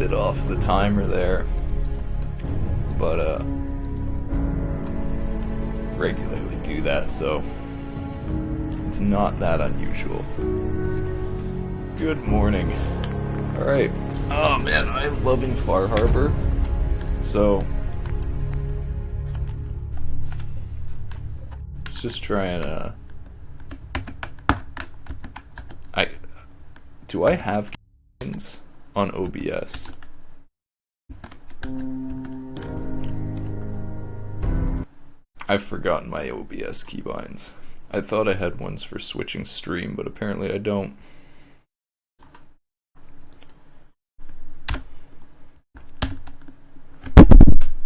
did off the timer there, but regularly do that, so it's not that unusual. Good morning. Alright. Oh man, I'm loving Far Harbor. So let's just try and do I have keybinds on OBS? I've forgotten my OBS keybinds. I thought I had ones for switching stream, but apparently I don't.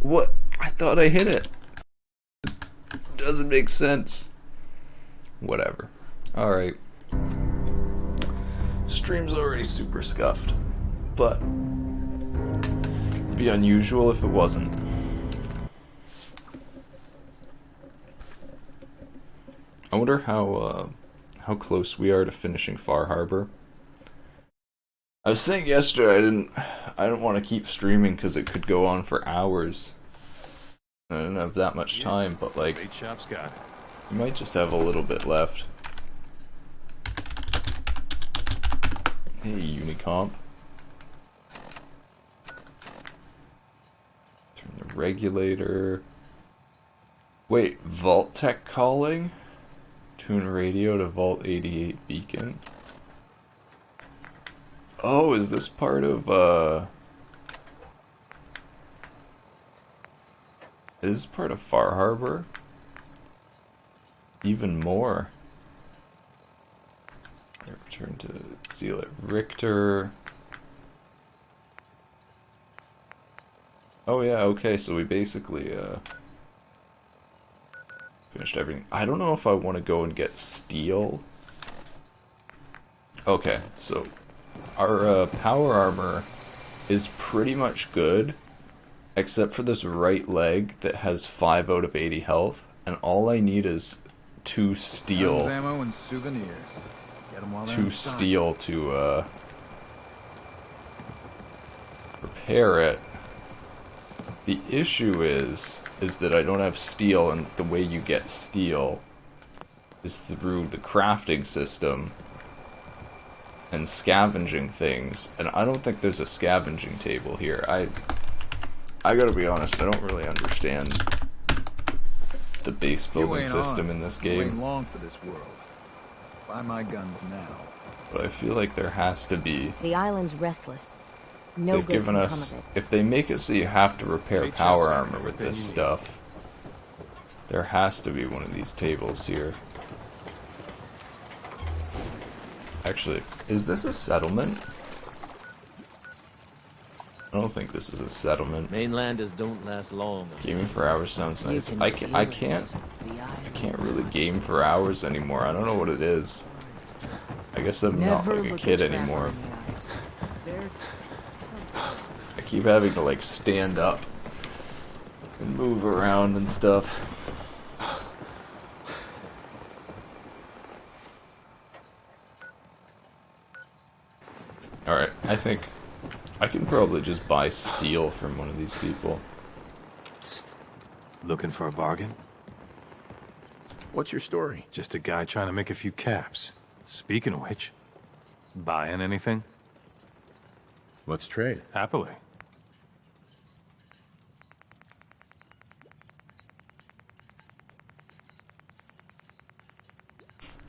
What? I thought I hit it. Doesn't make sense. Whatever. Alright. Stream's already super scuffed, but it'd be unusual if it wasn't. I wonder how close we are to finishing Far Harbor. I was saying yesterday I didn't want to keep streaming because it could go on for hours. I didn't have that much time, but like, you might just have a little bit left. Hey, Unicomp. Turn the regulator. Wait, Vault-Tec calling? Tune radio to Vault 88 beacon. Oh, is this part of, is this part of Far Harbor? Even more. Return to seal at Richter. Oh yeah, okay, so we basically, finished everything. I don't know if I want to go and get steel. Okay, so our power armor is pretty much good, except for this right leg that has 5 out of 80 health, and all I need is 2 steel. Ammo and souvenirs. Get 'em while they're 2 steel to repair it. The issue is that I don't have steel, and the way you get steel is through the crafting system and scavenging things, and I don't think there's a scavenging table here. I gotta be honest, I don't really understand the base building system in this game. You ain't long for this world. Buy my guns now. But I feel like there has to be. The island's restless. No They've good given can us, come of it. if they make it so you have to repair power armor with this stuff, there has to be one of these tables here. Actually, is this a settlement? I don't think this is a settlement. Mainlanders don't last long. Gaming for hours sounds nice. I can't really game for hours anymore. I don't know what it is. I guess I'm not like a kid anymore. I keep having to like stand up and move around and stuff. Alright, I think I can probably just buy steel from one of these people. Psst. Looking for a bargain? What's your story? Just a guy trying to make a few caps. Speaking of which, buying anything? Let's trade. Happily.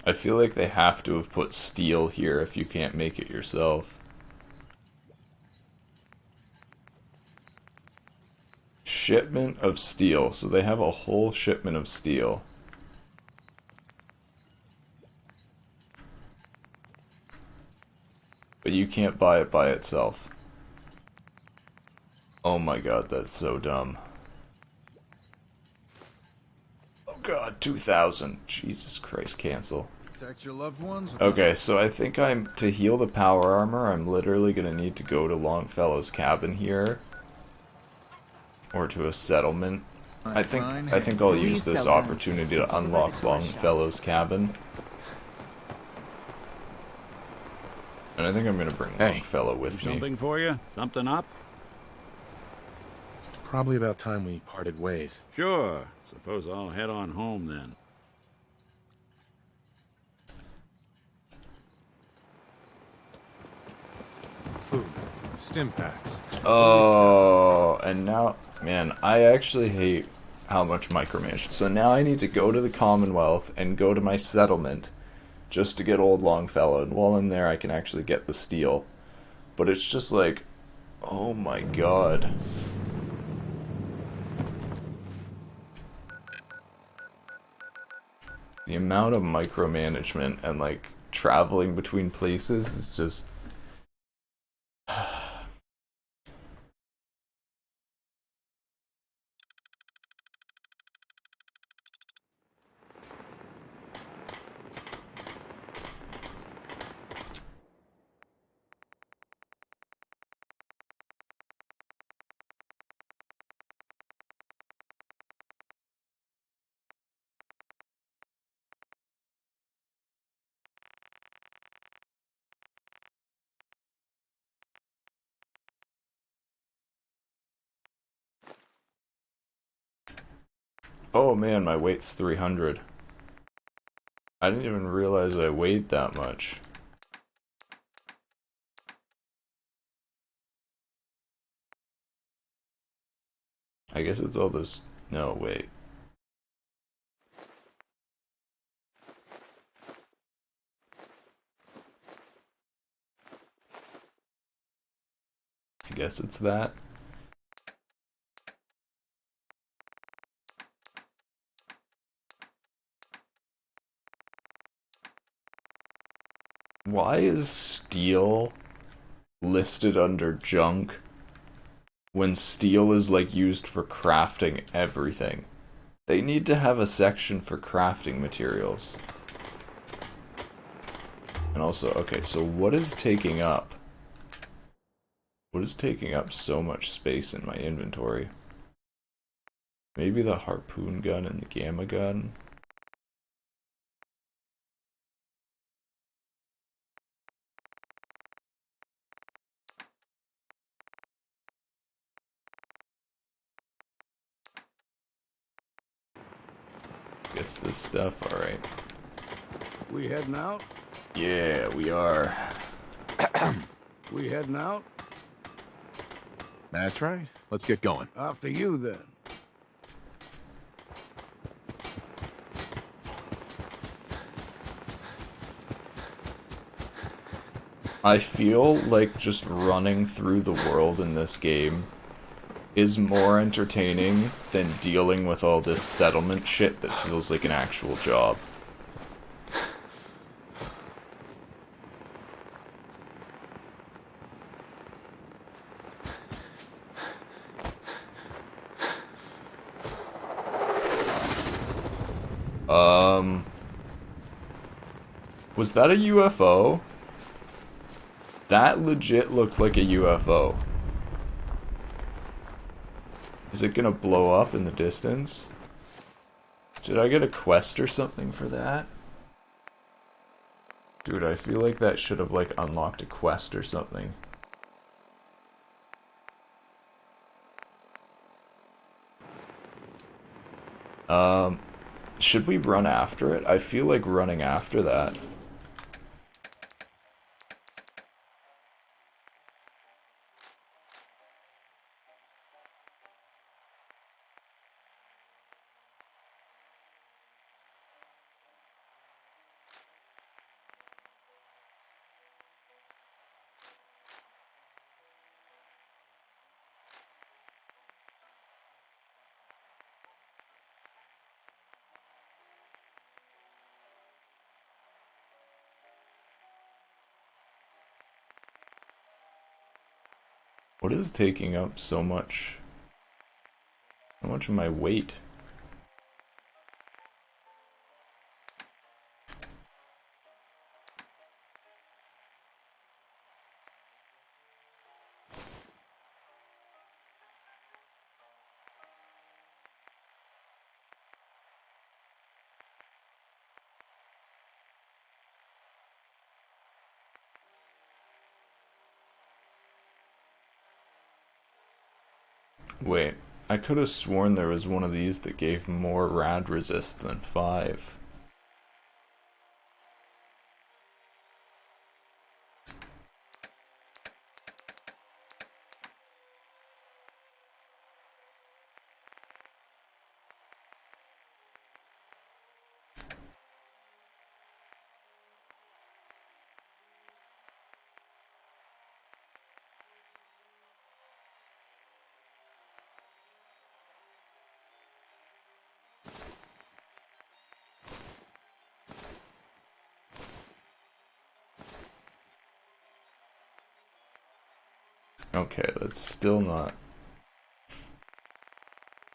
I feel like they have to have put steel here if you can't make it yourself. Shipment of steel. So they have a whole shipment of steel. But you can't buy it by itself. Oh my god, that's so dumb. Oh god, 2,000. Jesus Christ, cancel. Protect your loved ones. Okay, so I think to heal the power armor, I'm literally gonna need to go to Longfellow's cabin here. Or to a settlement. I think I'll use this opportunity to unlock Longfellow's cabin. And I think I'm gonna bring Longfellow with me. Something for you? Something up? Probably about time we parted ways. Sure. Suppose I'll head on home then. Food. Stim packs. Oh, and now, man, I actually hate how much micromanagement. So now I need to go to the Commonwealth and go to my settlement just to get Old Longfellow. And while I'm there, I can actually get the steel. But it's just like, oh my god. The amount of micromanagement and like traveling between places is just. Oh man, my weight's 300. I didn't even realize I weighed that much. I guess it's all this. No, wait. I guess it's that. Why is steel listed under junk when steel is like used for crafting everything? They need to have a section for crafting materials. And also, okay, so what is taking up? What is taking up so much space in my inventory? Maybe the harpoon gun and the gamma gun? Guess this stuff, alright. We heading out? Yeah, we are. We heading out? That's right. Let's get going. After you, then. I feel like just running through the world in this game is more entertaining than dealing with all this settlement shit that feels like an actual job. Was that a UFO? That legit looked like a UFO. Is it gonna blow up in the distance? Did I get a quest or something for that? Dude, I feel like that should have like unlocked a quest or something. Should we run after it? I feel like running after that. What is taking up so much? How much of my weight? Wait, I could have sworn there was one of these that gave more rad resist than 5. Okay, that's still not...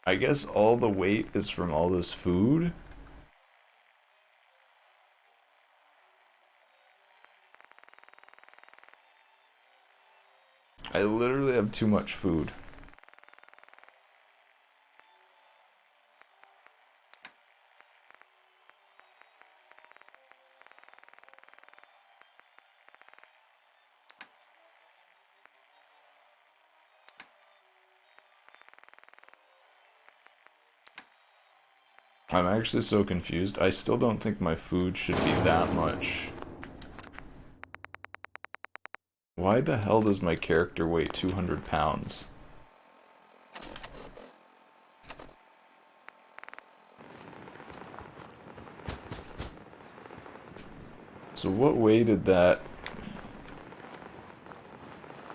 I guess all the weight is from all this food? I literally have too much food. I'm actually so confused. I still don't think my food should be that much. Why the hell does my character weigh 200 pounds? So what way did that...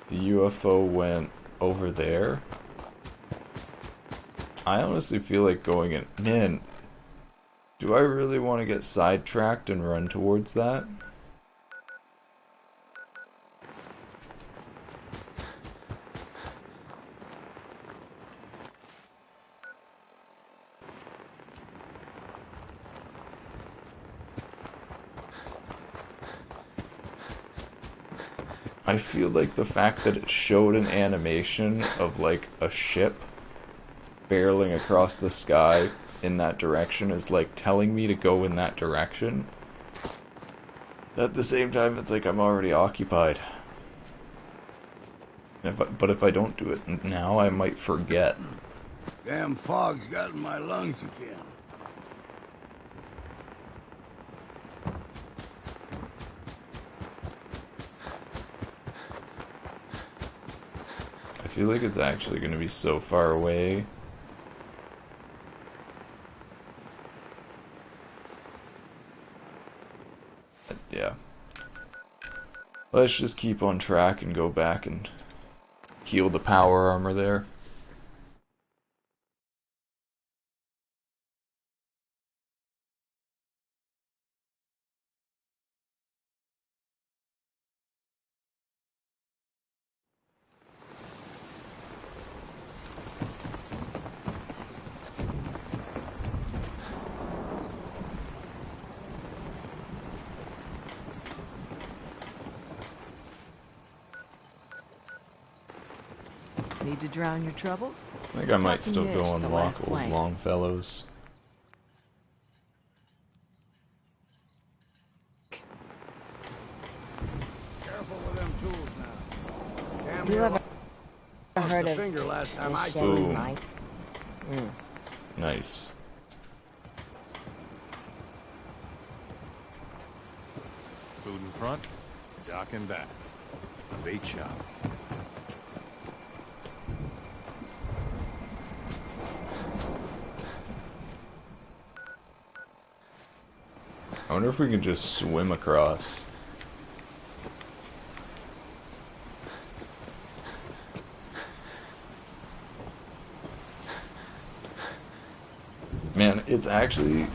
The UFO went over there? I honestly feel like going in... Man, do I really want to get sidetracked and run towards that? I feel like the fact that it showed an animation of like a ship barreling across the sky in that direction is like telling me to go in that direction. At the same time, it's like I'm already occupied. But if I don't do it now, I might forget. Damn fog's got in my lungs again. I feel like it's actually going to be so far away. Yeah. Let's just keep on track and go back and heal the power armor there. Need to drown your troubles? I think I might Talking still Yish, go the unlock last old plank. Longfellows. Careful with them tools now. Damn You near ever lost heard a of finger last time I this killed Boom. Chevy him. Mike? Nice. Food in front, dock in back. A bait shop. I wonder if we can just swim across. Man, it's actually,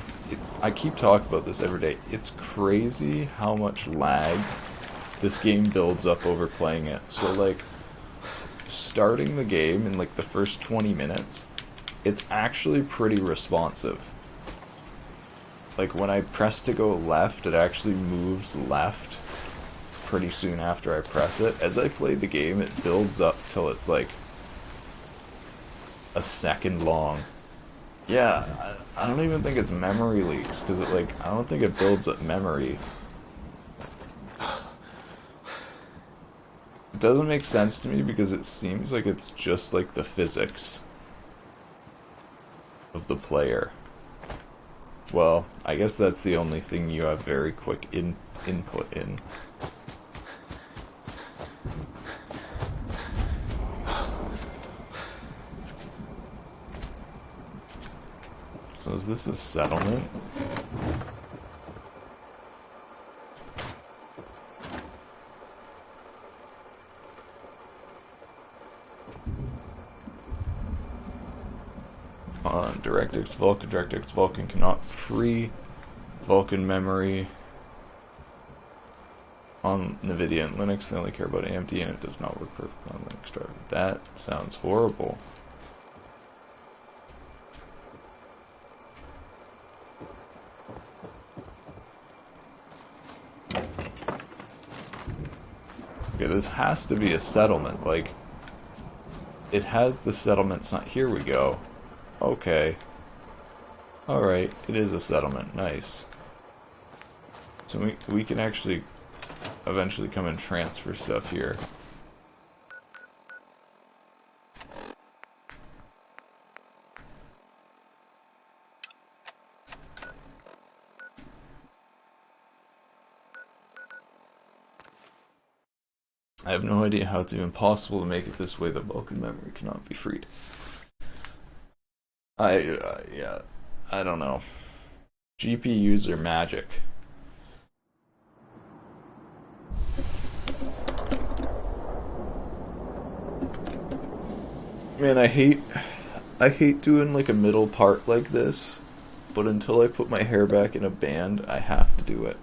I keep talking about this every day. It's crazy how much lag this game builds up over playing it. So like, starting the game in like the first 20 minutes, it's actually pretty responsive. Like when I press to go left, it actually moves left pretty soon after I press it. As I play the game, it builds up till it's like a second long. Yeah, I don't even think it's memory leaks, because it like, I don't think it builds up memory. It doesn't make sense to me because it seems like it's just like the physics. of the player. Well, I guess that's the only thing you have very quick input in. So is this a settlement? On DirectX Vulkan. DirectX Vulkan cannot free Vulkan memory. On NVIDIA and Linux, they only care about AMD, and it does not work perfectly on Linux driver. That sounds horrible. Okay, this has to be a settlement. Like, it has the settlement sign. Here we go. Okay. Alright, it is a settlement. Nice. So we can actually eventually come and transfer stuff here. I have no idea how it's even possible to make it this way. The Vulkan memory cannot be freed. Yeah, I don't know. GPUs are magic. Man, I hate doing like a middle part like this, but until I put my hair back in a band, I have to do it.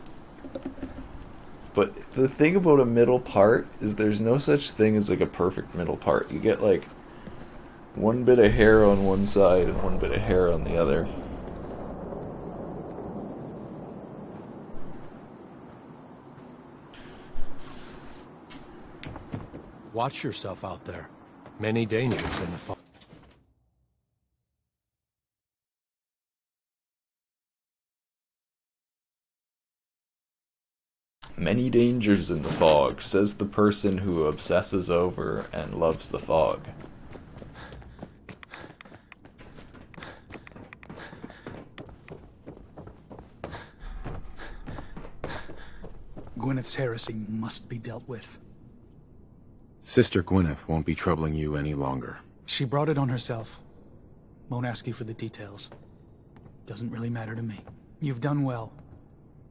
But the thing about a middle part is there's no such thing as like a perfect middle part. You get like one bit of hair on one side and one bit of hair on the other. Watch yourself out there. Many dangers in the fog. Many dangers in the fog, says the person who obsesses over and loves the fog. Gwyneth's heresy must be dealt with. Sister Gwyneth won't be troubling you any longer. She brought it on herself. Won't ask you for the details. Doesn't really matter to me. You've done well.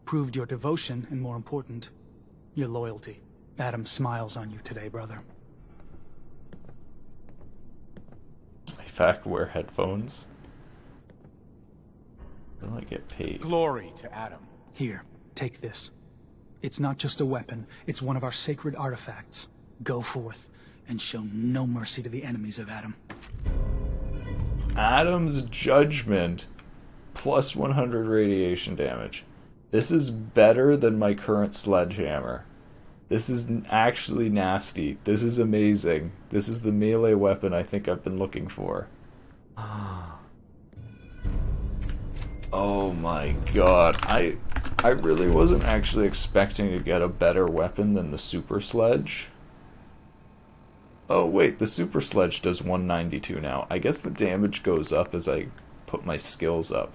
Proved your devotion, and more important, your loyalty. Adam smiles on you today, brother. In fact, wear headphones. Will I get paid? Glory to Adam. Here, take this. It's not just a weapon, it's one of our sacred artifacts. Go forth, and show no mercy to the enemies of Adam. Adam's Judgment, plus 100 radiation damage. This is better than my current sledgehammer. This is actually nasty. This is amazing. This is the melee weapon I think I've been looking for. Oh my god. I really wasn't actually expecting to get a better weapon than the Super Sledge. Oh wait, the Super Sledge does 192 now. I guess the damage goes up as I put my skills up.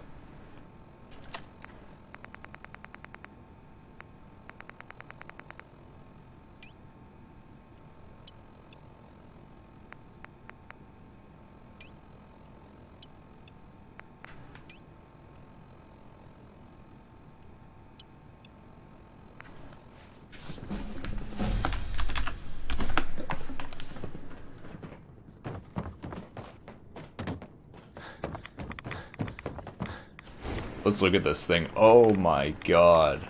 Let's look at this thing. Oh my god.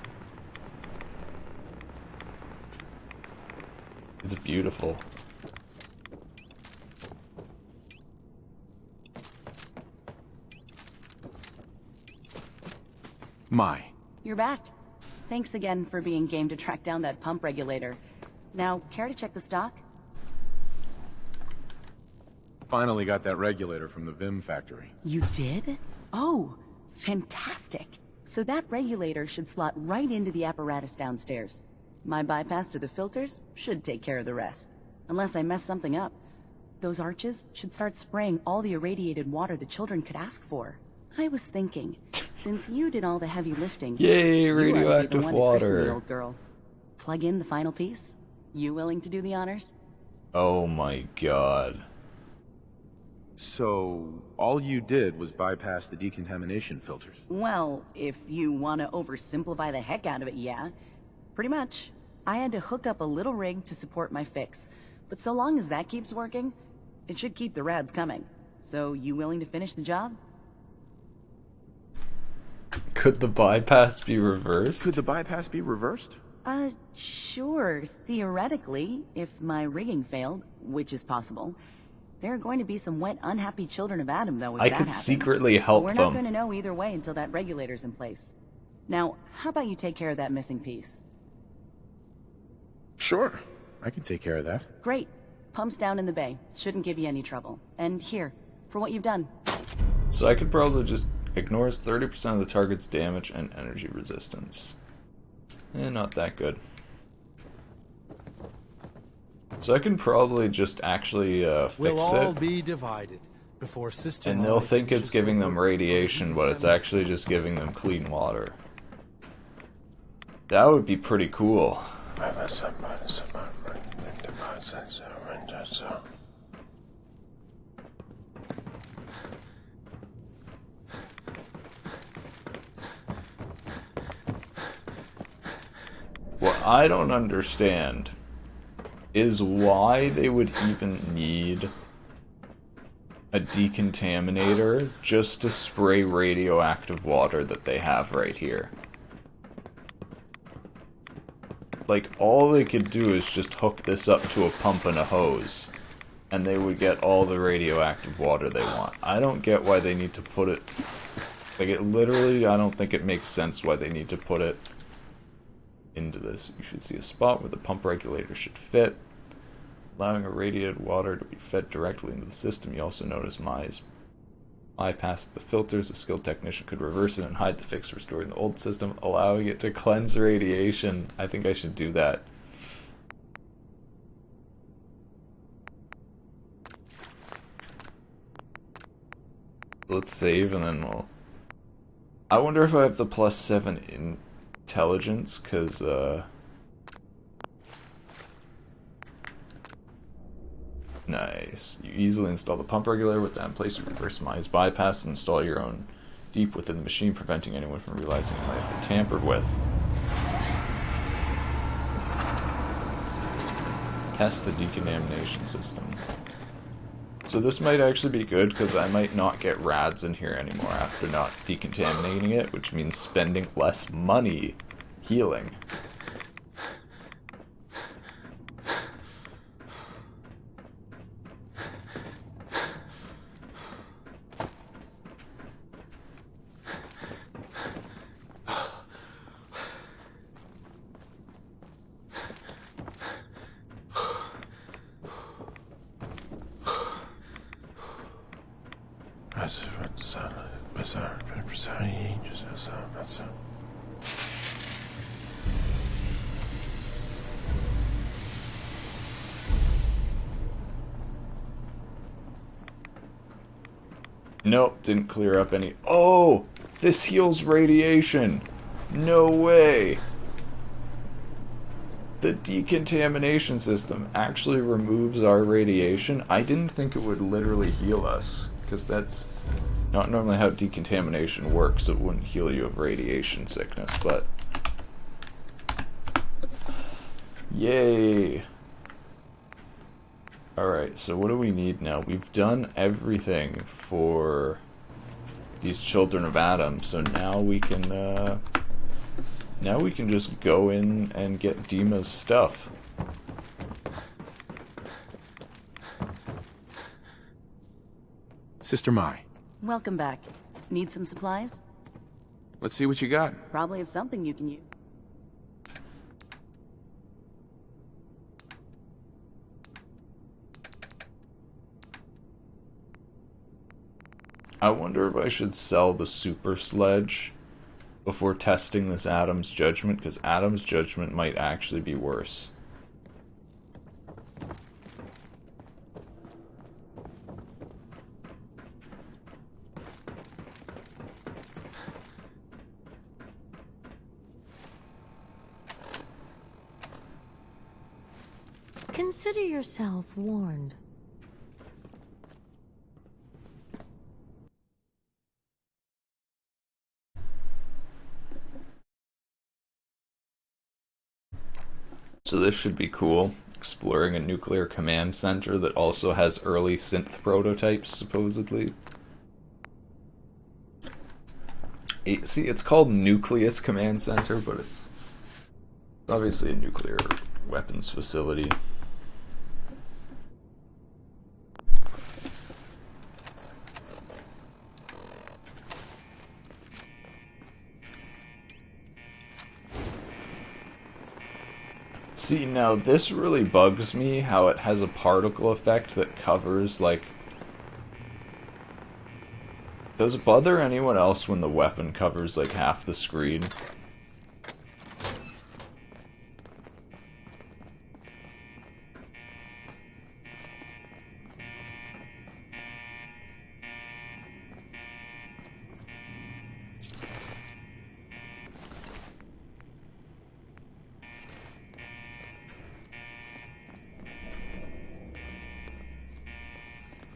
It's beautiful. Mai. You're back. Thanks again for being game to track down that pump regulator. Now, care to check the stock? Finally got that regulator from the Vim factory. You did? Oh, fantastic. So that regulator should slot right into the apparatus downstairs. My bypass to the filters should take care of the rest. Unless I mess something up. Those arches should start spraying all the irradiated water the children could ask for. I was thinking, since you did all the heavy lifting, Yay, you ought to be the radioactive one to christen the water. old girl. Plug in the final piece? You willing to do the honors? Oh my god. So, all you did was bypass the decontamination filters. Well, if you want to oversimplify the heck out of it, yeah. Pretty much. I had to hook up a little rig to support my fix. But so long as that keeps working, it should keep the rads coming. So, you willing to finish the job? Could the bypass be reversed? Could the bypass be reversed? Sure. Theoretically, if my rigging failed, which is possible. There are going to be some wet, unhappy children of Adam, though, if I that could happens. secretly But help we're not them. going to know either way until that regulator's in place. Now, how about you take care of that missing piece? Sure. I can take care of that. Great. Pumps down in the bay. Shouldn't give you any trouble. And here, for what you've done. So I could probably just ignores 30% of the target's damage and energy resistance. Not that good. So I can probably just actually fix We'll all it. be divided before Sister And they'll Molly think it's finishes giving her them work. radiation, but it's actually just giving them clean water. That would be pretty cool. What I don't understand is why they would even need a decontaminator just to spray radioactive water that they have right here. Like, all they could do is just hook this up to a pump and a hose, and they would get all the radioactive water they want. I don't get why they need to put it... Like, it literally, I don't think it makes sense why they need to put it into this. You should see a spot where the pump regulator should fit, allowing irradiated water to be fed directly into the system. You also notice Mai's bypassed the filters. A skilled technician could reverse it and hide the fix, restoring the old system, allowing it to cleanse radiation. I think I should do that. Let's save and then we'll... I wonder if I have the +7 intelligence, because, Nice. You easily install the pump regulator. With that in place, you reverse Mai's bypass and install your own deep within the machine, preventing anyone from realizing it might have been tampered with. Test the decontamination system. So this might actually be good, because I might not get rads in here anymore after not decontaminating it, which means spending less money healing. Nope, didn't clear up any... Oh! This heals radiation! No way! The decontamination system actually removes our radiation. I didn't think it would literally heal us, because that's not normally how decontamination works. It wouldn't heal you of radiation sickness, but... Yay! Alright, so what do we need now? We've done everything for these children of Adam, so now we can just go in and get Dima's stuff. Sister Mai. Welcome back. Need some supplies? Let's see what you got. Probably have something you can use. I wonder if I should sell the super sledge before testing this Adam's Judgment, because Adam's Judgment might actually be worse. Consider yourself warned. So this should be cool. Exploring a nuclear command center that also has early synth prototypes, supposedly. See, it's called Nucleus Command Center, but it's obviously a nuclear weapons facility. See, now this really bugs me, how it has a particle effect that covers, like... Does it bother anyone else when the weapon covers, like, half the screen?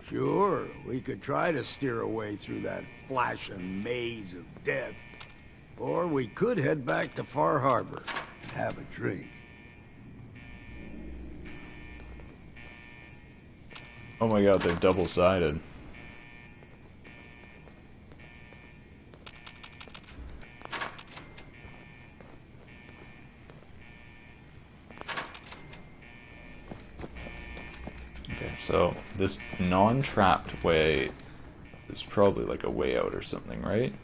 Sure, we could try to steer away through that flashing maze of death. Or we could head back to Far Harbor and have a drink. Oh my god, they're double-sided. Okay, so this non-trapped way is probably like a way out or something, right?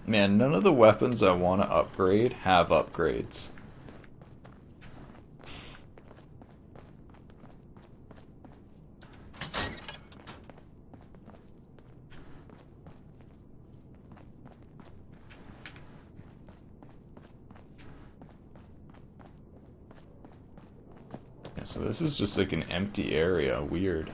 Man, none of the weapons I want to upgrade have upgrades. Yeah, so this is just like an empty area. Weird.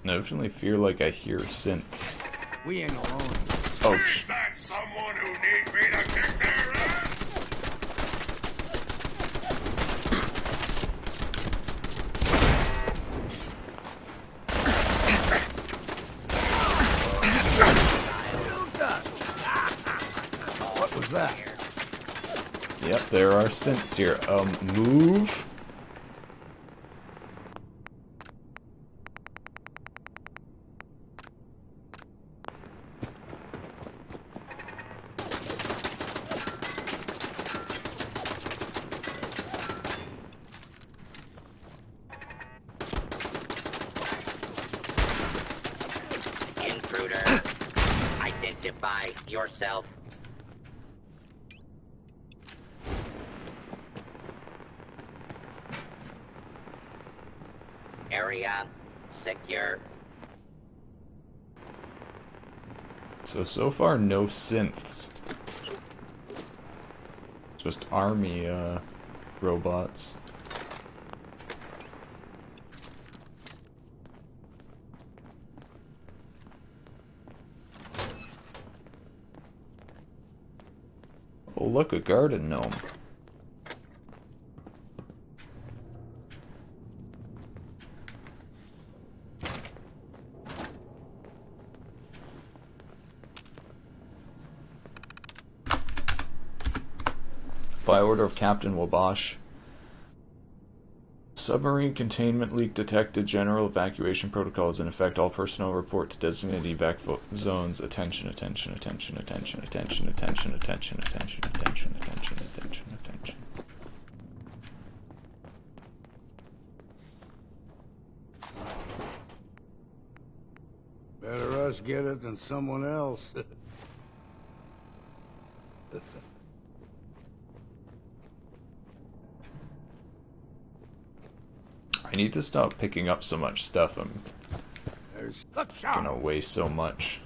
I definitely feel like I hear synths. We ain't alone. Oh, Is that someone who needs me to kick their ass? What was that? Yep, there are synths here. Move. Intruder, identify yourself. Area secure. So far, no synths. Just army, robots. Oh, look, a garden gnome. By order of Captain Wabash. Submarine containment leak detected. General evacuation protocol is in effect. All personnel report to designated evac zones. Attention, attention, attention, attention, attention, attention, attention, attention, attention, attention, attention, attention. Better us get it than someone else. I need to stop picking up so much stuff. I'm gonna waste so much.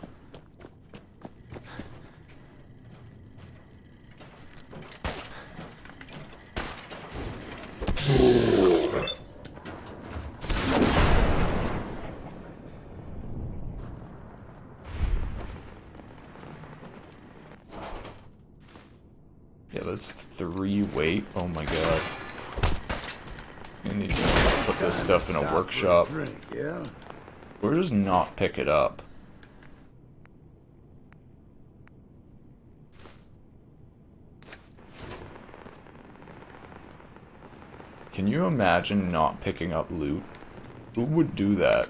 Yeah, that's 3 weight. Oh my god. I need to put this stuff in a workshop. Yeah. Or just not pick it up. Can you imagine not picking up loot? Who would do that?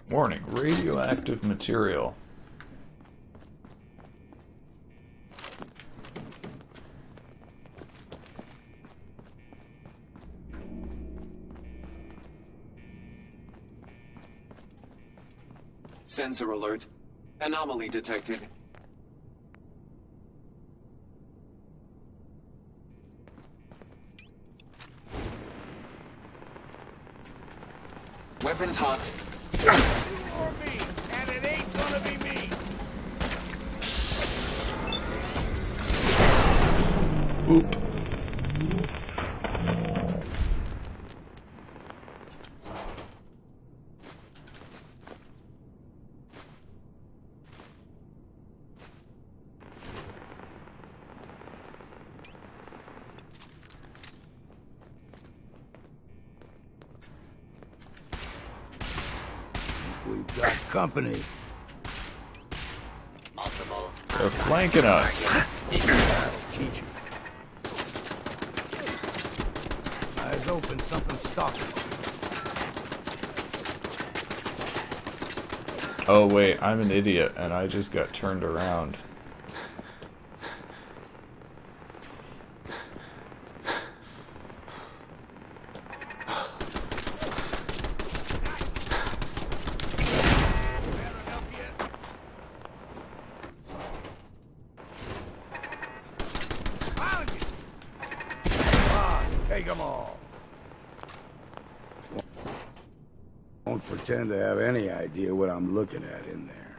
Warning, radioactive material. Sensor alert. Anomaly detected. Weapons hot. Or me, and it ain't gonna be me. Oop. We've got company. Multiple. They're flanking us. Teach you. Eyes open, something stalking. Oh wait, I'm an idiot and I just got turned around. Take them all. Won't pretend to have any idea what I'm looking at in there.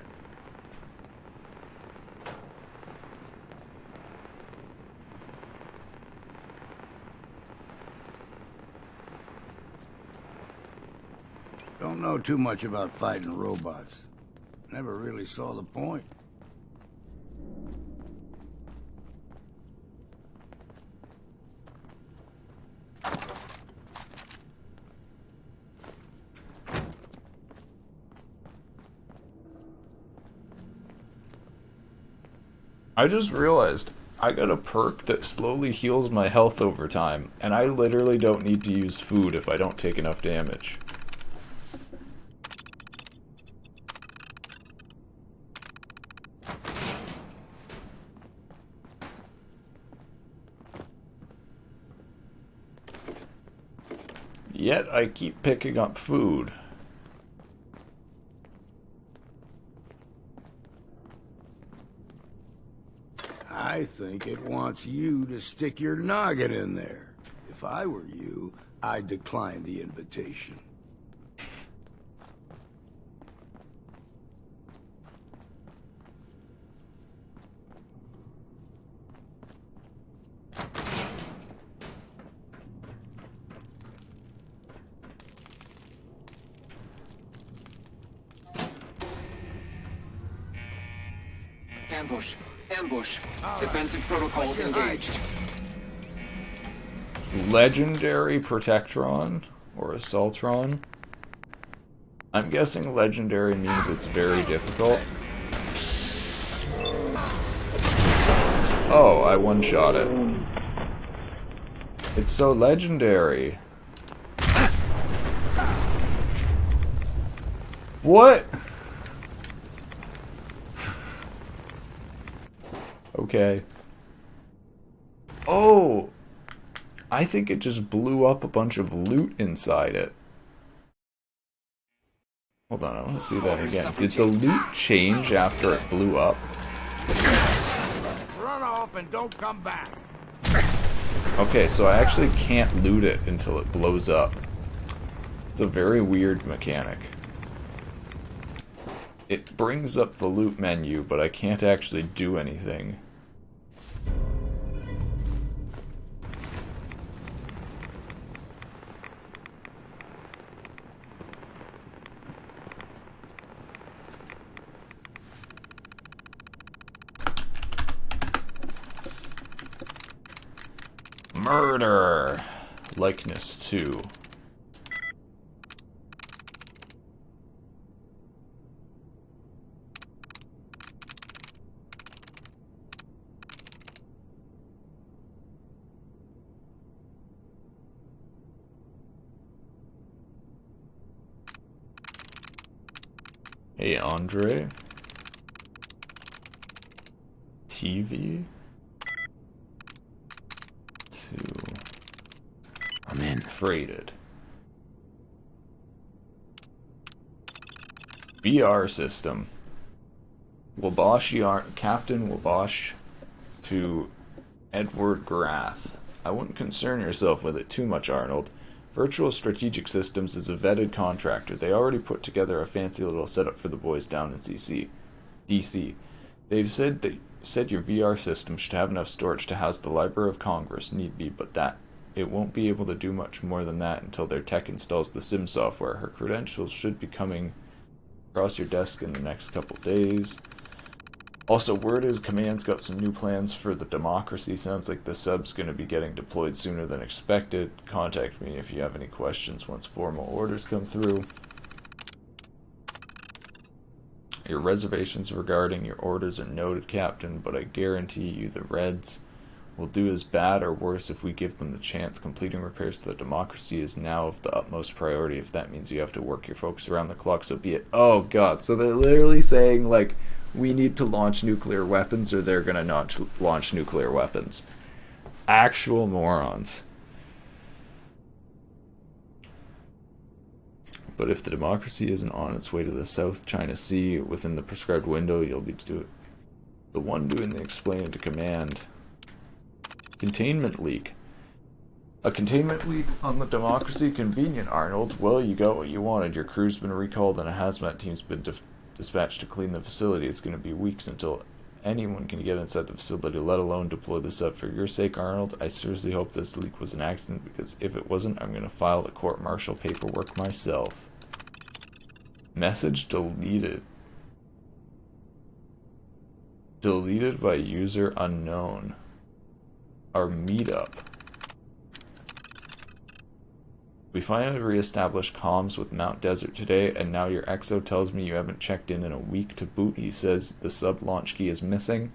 Don't know too much about fighting robots. Never really saw the point. I just realized I got a perk that slowly heals my health over time, and I literally don't need to use food if I don't take enough damage. yet I keep picking up food. I think it wants you to stick your noggin in there. If I were you, I'd decline the invitation. Ambush. Ambush. Defensive protocols engaged. Legendary Protectron or Assaultron. I'm guessing legendary means it's very difficult. Oh, I one-shot it. It's so legendary. What? Okay. Oh! I think it just blew up a bunch of loot inside it. Hold on, I want to see that again. Did the loot change after it blew up? Run off and don't come back. Okay, so I actually can't loot it until it blows up. It's a very weird mechanic. It brings up the loot menu, but I can't actually do anything. Murder! Likeness 2. Hey, Andre. TV. I'm in. Traded. VR system. Captain Wabash to Edward Grath. I wouldn't concern yourself with it too much, Arnold. Virtual Strategic Systems is a vetted contractor. They already put together a fancy little setup for the boys down in DC. They've said your VR system should have enough storage to house the Library of Congress, need be, but that it won't be able to do much more than that until their tech installs the sim software. Her credentials should be coming across your desk in the next couple days. Also, word is Command's got some new plans for the Democracy. Sounds like the sub's going to be getting deployed sooner than expected. Contact me if you have any questions once formal orders come through. Your reservations regarding your orders are noted, Captain, but I guarantee you the Reds will do as bad or worse if we give them the chance. Completing repairs to the Democracy is now of the utmost priority. If that means you have to work your folks around the clock, so be it. Oh god, so they're literally saying, like, we need to launch nuclear weapons or they're gonna not launch nuclear weapons. Actual morons. But if the Democracy isn't on its way to the South China Sea within the prescribed window, you'll be the one doing the explaining to Command. Containment leak. A containment leak on the Democracy? Convenient, Arnold. Well, you got what you wanted. Your crew's been recalled and a hazmat team's been dispatched to clean the facility. It's going to be weeks until anyone can get inside the facility, let alone deploy the sub. For your sake, Arnold, I seriously hope this leak was an accident, because if it wasn't, I'm going to file the court-martial paperwork myself. Message deleted. Deleted by user unknown. Our meetup. We finally re-established comms with Mount Desert today, and now your exo tells me you haven't checked in a week to boot. He says the sub launch key is missing.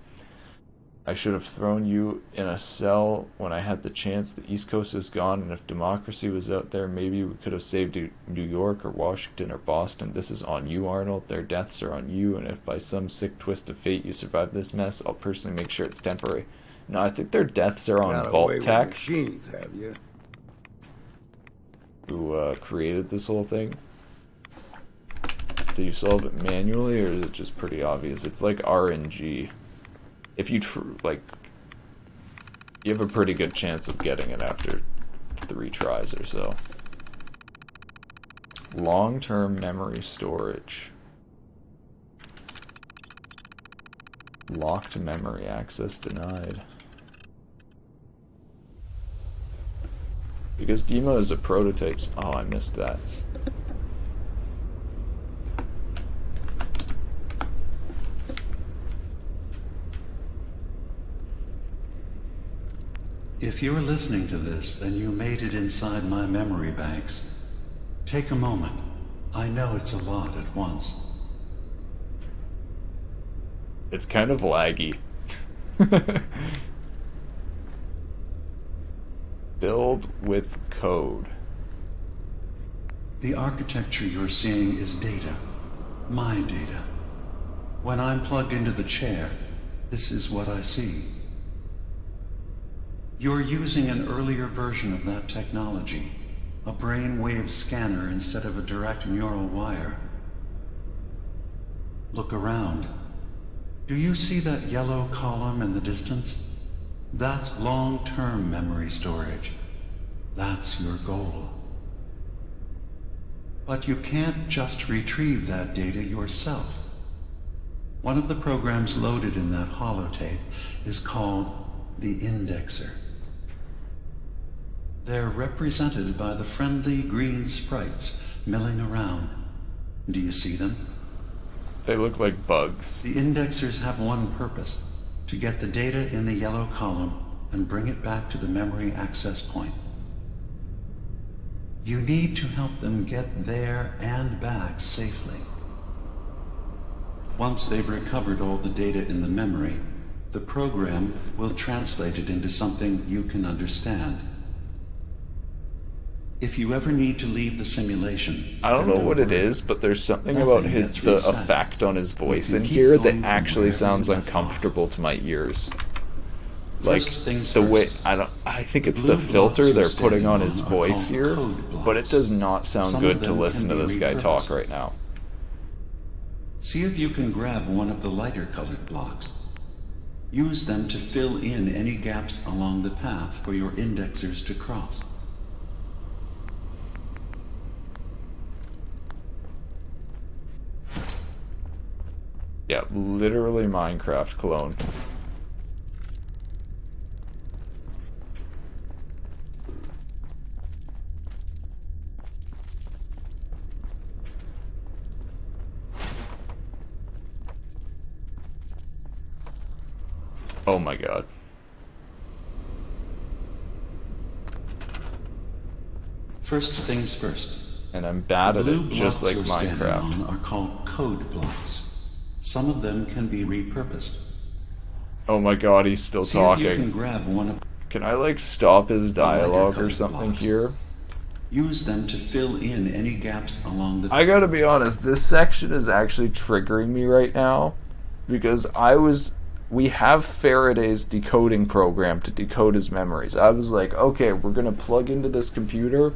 I should have thrown you in a cell when I had the chance. The East Coast is gone, and if Democracy was out there, maybe we could have saved New York or Washington or Boston. This is on you, Arnold. Their deaths are on you, and if by some sick twist of fate you survive this mess, I'll personally make sure it's temporary. No, I think their deaths are on Vault Tech. Machines, have you? who created this whole thing. Do you solve it manually, or is it just pretty obvious? It's like RNG. If you you have a pretty good chance of getting it after 3 tries or so. Long-term memory storage. Locked memory access denied. Because demos are prototypes. Oh, I missed that. If you're listening to this, then you made it inside my memory banks. Take a moment. I know it's a lot at once. It's kind of laggy. Build with code. The architecture you're seeing is data. My data. When I'm plugged into the chair, this is what I see. You're using an earlier version of that technology, a brainwave scanner instead of a direct neural wire. Look around. Do you see that yellow column in the distance? That's long-term memory storage. That's your goal. But you can't just retrieve that data yourself. One of the programs loaded in that holotape is called the Indexer. They're represented by the friendly green sprites milling around. Do you see them? They look like bugs. The indexers have one purpose: to get the data in the yellow column and bring it back to the memory access point. You need to help them get there and back safely. Once they've recovered all the data in the memory, the program will translate it into something you can understand. If you ever need to leave the simulation, I don't know what it is, but there's something about the effect on his voice in here that actually sounds uncomfortable to my ears. Like the way I think it's the filter they're putting on his voice here, but it does not sound good to listen to this guy talk right now. See if you can grab one of the lighter colored blocks. Use them to fill in any gaps along the path for your indexers to cross. Yeah, literally Minecraft clone. Oh my god. First things first. And I'm bad at it, just like Minecraft. Are called code blocks. Some of them can be repurposed. Oh my god, he's still talking. You can grab one of Can I like stop his dialogue or something blocks. here? Use them to fill in any gaps along the... I gotta be honest, this section is actually triggering me right now because we have Faraday's decoding program to decode his memories. I was like, okay, we're gonna plug into this computer.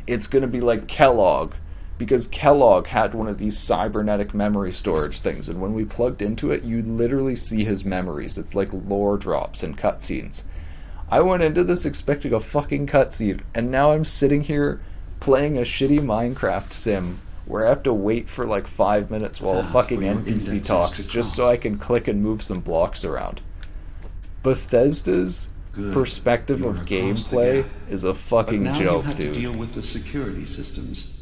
It's gonna be like Kellogg, because Kellogg had one of these cybernetic memory storage things, and when we plugged into it, you literally see his memories. It's like lore drops and cutscenes. I went into this expecting a fucking cutscene, and now I'm sitting here playing a shitty Minecraft sim where I have to wait for like 5 minutes while a fucking NPC talks just so I can click and move some blocks around. Bethesda's perspective of gameplay is a fucking but now joke, you have dude. to deal with the security systems.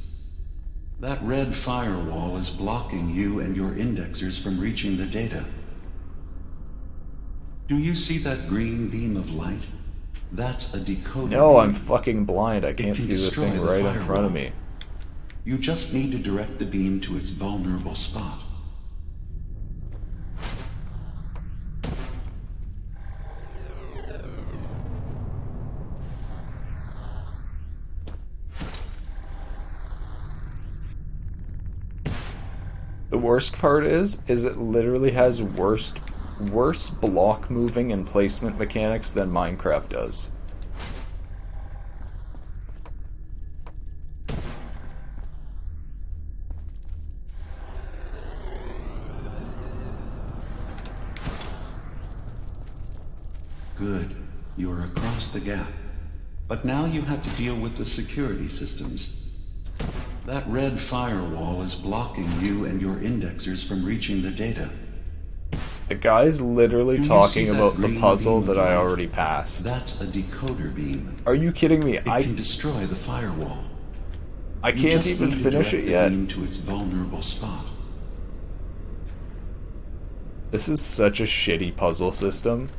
That red firewall is blocking you and your indexers from reaching the data. Do you see that green beam of light? That's a decoder. No, beam. I'm fucking blind. I can't see the thing right in front of me. You just need to direct the beam to its vulnerable spot. The worst part is it literally has worse block moving and placement mechanics than Minecraft does. across the gap. But now you have to deal with the security systems. That red firewall is blocking you and your indexers from reaching the data. The guy's literally Do you talking see that about the green puzzle beam of that I light? already passed. That's a decoder beam. Are you kidding me? It can destroy the firewall. I You can't just even need to finish direct it the yet. beam to its vulnerable spot. This is such a shitty puzzle system.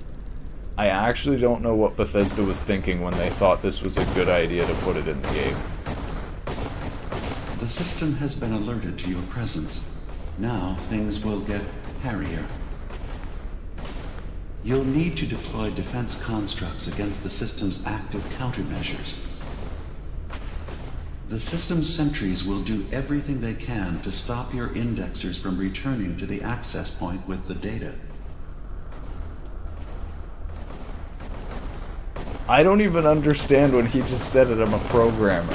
I actually don't know what Bethesda was thinking when they thought this was a good idea to put it in the game. The system has been alerted to your presence. Now things will get hairier. You'll need to deploy defense constructs against the system's active countermeasures. The system's sentries will do everything they can to stop your indexers from returning to the access point with the data. I don't even understand when he just said it, I'm a programmer.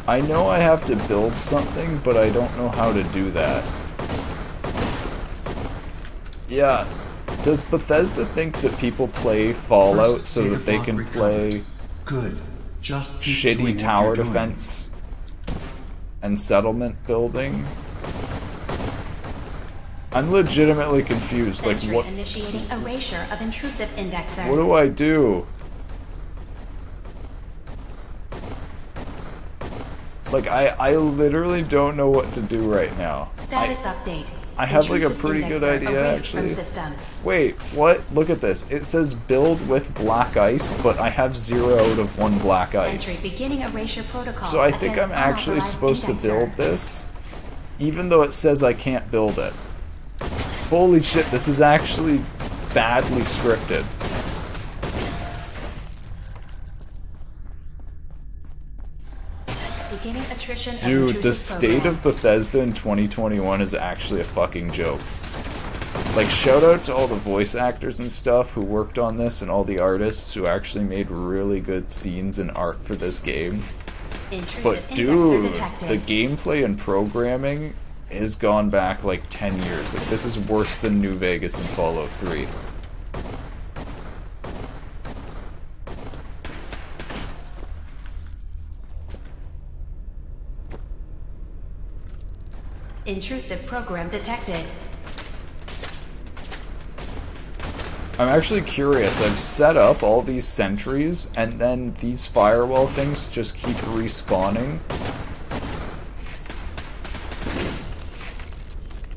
I know I have to build something, but I don't know how to do that. Yeah, does Bethesda think that people play Fallout so that they can play Good. Just keep doing shitty what tower you're doing. defense and settlement building? I'm legitimately confused. Like, Sentry what? initiating erasure of intrusive indexer. What do I do? Like, I literally don't know what to do right now. Status update. I have like a Intrusive pretty good indexer idea erased from actually. system. Wait, what? Look at this. It says build with black ice, but I have 0 out of 1 black ice. Sentry beginning erasure protocol. So I think I'm against actually unauthorized supposed to indexer. build this, even though it says I can't build it. Holy shit, this is actually badly scripted. Beginning attrition of Dude, the intrusive state program. of Bethesda in 2021 is actually a fucking joke. Like, shout out to all the voice actors and stuff who worked on this and all the artists who actually made really good scenes and art for this game. Intrusive But indexer dude, detected. the gameplay and programming has gone back like 10 years. Like, this is worse than New Vegas and Fallout 3. Intrusive program detected. I'm actually curious. I've set up all these sentries, and then these firewall things just keep respawning.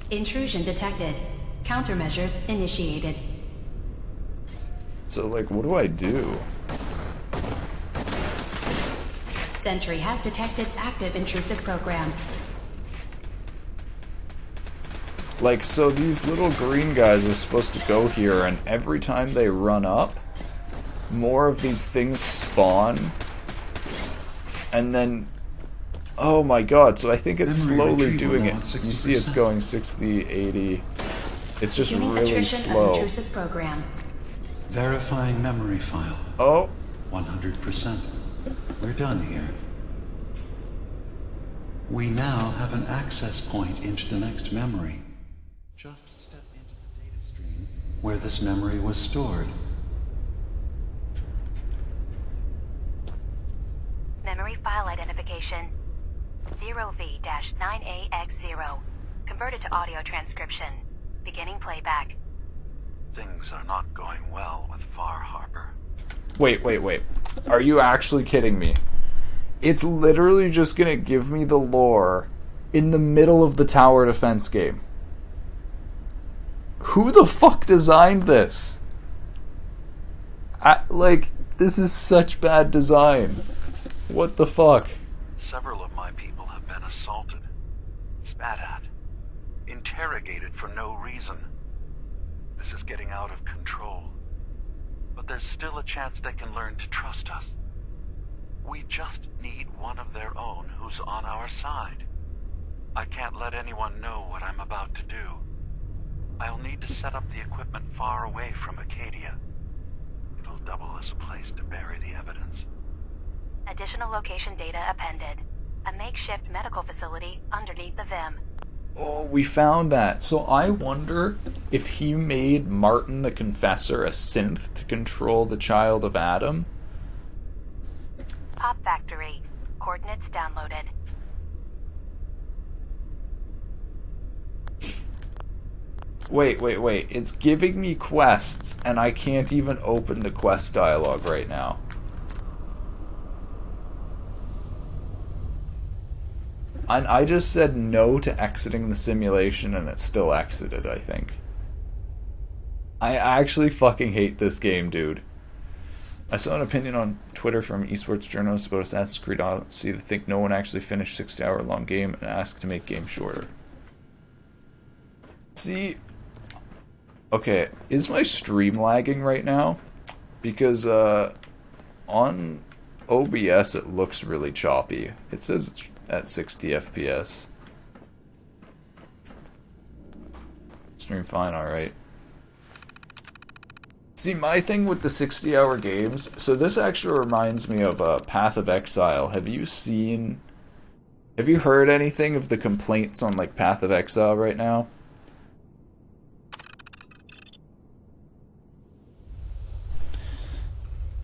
Intrusion detected. Countermeasures initiated. So, like, what do I do? Sentry has detected active intrusive program. Like, so these little green guys are supposed to go here, and every time they run up, more of these things spawn. And then... Oh my god, so I think it's Memory slowly retrieval doing now it. at You see it's 60%. going 60, 80... It's just Beginning really attrition of slow. intrusive program. Verifying memory file. Oh. 100%. We're done here. We now have an access point into the next memory. Just step into the data stream where this memory was stored. Memory file identification 0V-9AX0. Converted to audio transcription. Beginning playback. Things are not going well with Far Harbor. Wait. Are you actually kidding me? It's literally just gonna give me the lore in the middle of the tower defense game. Who the fuck designed this? This is such bad design. What the fuck? Several of my people have been assaulted, spat at, interrogated for no reason. This is getting out of control. But there's still a chance they can learn to trust us. We just need one of their own who's on our side. I can't let anyone know what I'm about to do. I'll need to set up the equipment far away from Acadia. It'll double as a place to bury the evidence. Additional location data appended. a makeshift medical facility underneath the Vim. Oh, we found that. So I wonder if he made Martin the Confessor a synth to control the child of Adam. Pop Factory. Coordinates downloaded. Wait. It's giving me quests, and I can't even open the quest dialogue right now. I just said no to exiting the simulation, and it still exited, I think. I actually fucking hate this game, dude. I saw an opinion on Twitter from esports journalists about Assassin's Creed Odyssey that think no one actually finished 60-hour long game and asked to make game shorter. See... Okay, is my stream lagging right now? Because, on OBS it looks really choppy. It says it's at 60 FPS. Stream fine, alright. See, my thing with the 60-hour games... So this actually reminds me of Path of Exile. Have you heard anything of the complaints on, like, Path of Exile right now?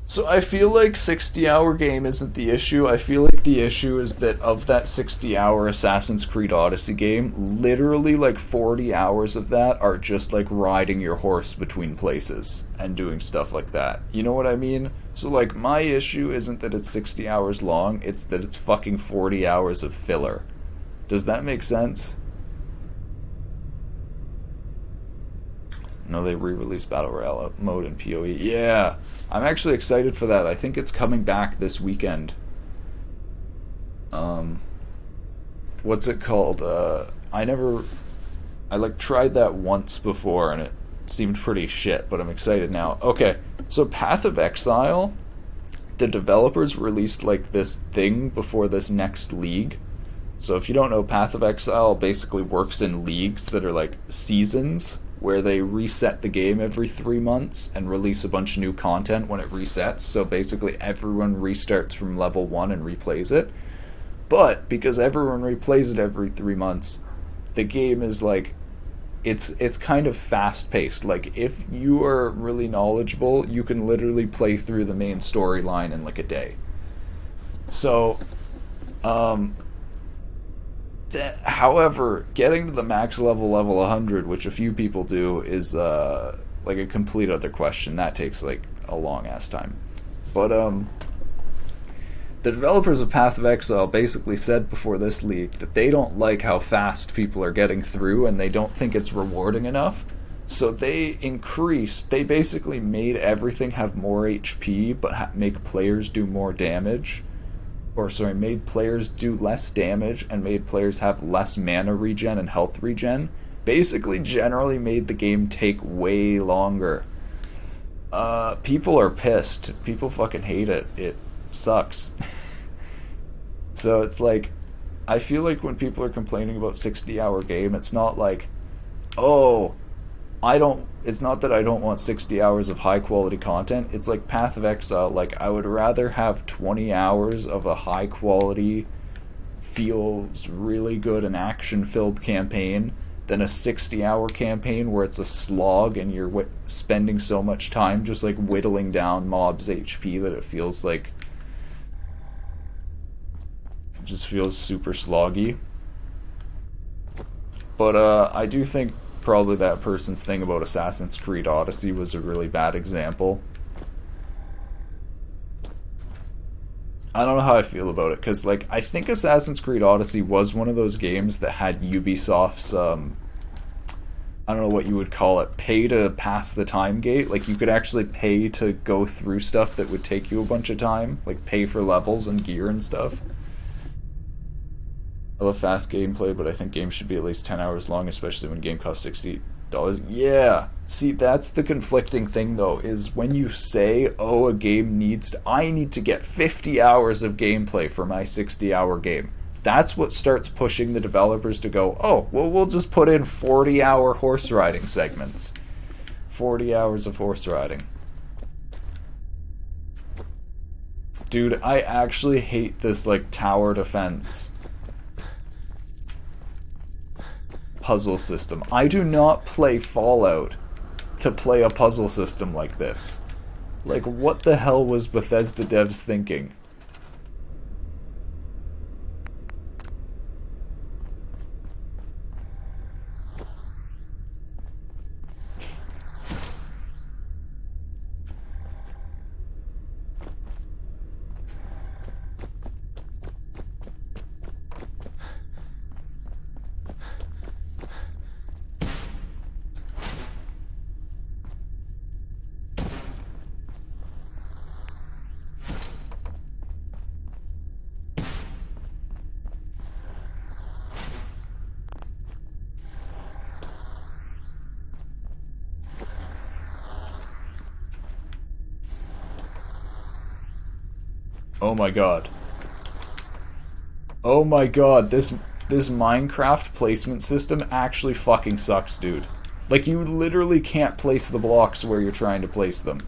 So I feel like 60-hour game isn't the issue. I feel like the issue is that of that 60-hour Assassin's Creed Odyssey game, literally like 40 hours of that are just like riding your horse between places and doing stuff like that. You know what I mean? So like my issue isn't that it's 60 hours long, it's that it's fucking 40 hours of filler. Does that make sense? No, they re-released Battle Royale mode in PoE. Yeah, I'm actually excited for that. I think it's coming back this weekend. What's it called? I like tried that once before and it seemed pretty shit, but I'm excited now. Okay, so Path of Exile, the developers released like this thing before this next league. So if you don't know, Path of Exile basically works in leagues that are like seasons, where they reset the game every 3 months and release a bunch of new content when it resets. So basically everyone restarts from level 1 and replays it. But because everyone replays it every 3 months, the game is like, it's kind of fast-paced. Like, if you are really knowledgeable, you can literally play through the main storyline in like a day. So, however, getting to the max level 100, which a few people do, is like a complete other question. That takes like a long ass time. But the developers of Path of Exile basically said before this leak that they don't like how fast people are getting through and they don't think it's rewarding enough. So they basically made everything have more HP but make players do more damage. Made players do less damage and made players have less mana regen and health regen. Basically, generally made the game take way longer. People are pissed. People fucking hate it. It sucks. So it's like, I feel like when people are complaining about 60-hour game, it's not like, oh, it's not that I don't want 60 hours of high quality content. It's like Path of Exile. Like, I would rather have 20 hours of a high quality, feels really good and action filled campaign than a 60-hour campaign where it's a slog and you're spending so much time just like whittling down mobs' HP that it feels like, it just feels super sloggy. But I do think probably that person's thing about Assassin's Creed Odyssey was a really bad example. I don't know how I feel about it, because like, I think Assassin's Creed Odyssey was one of those games that had Ubisoft's I don't know what you would call it, pay to pass the time gate. Like, you could actually pay to go through stuff that would take you a bunch of time, like pay for levels and gear and stuff. I love fast gameplay, but I think games should be at least 10 hours long, especially when a game costs $60. Yeah. See, that's the conflicting thing, though, is when you say, oh, a game I need to get 50 hours of gameplay for my 60-hour game. That's what starts pushing the developers to go, oh, well, we'll just put in 40-hour horse riding segments. 40 hours of horse riding. Dude, I actually hate this, like, tower defense puzzle system. I do not play Fallout to play a puzzle system like this. Like, what the hell was Bethesda devs thinking? Oh my god. Oh my god, this Minecraft placement system actually fucking sucks, dude. Like, you literally can't place the blocks where you're trying to place them.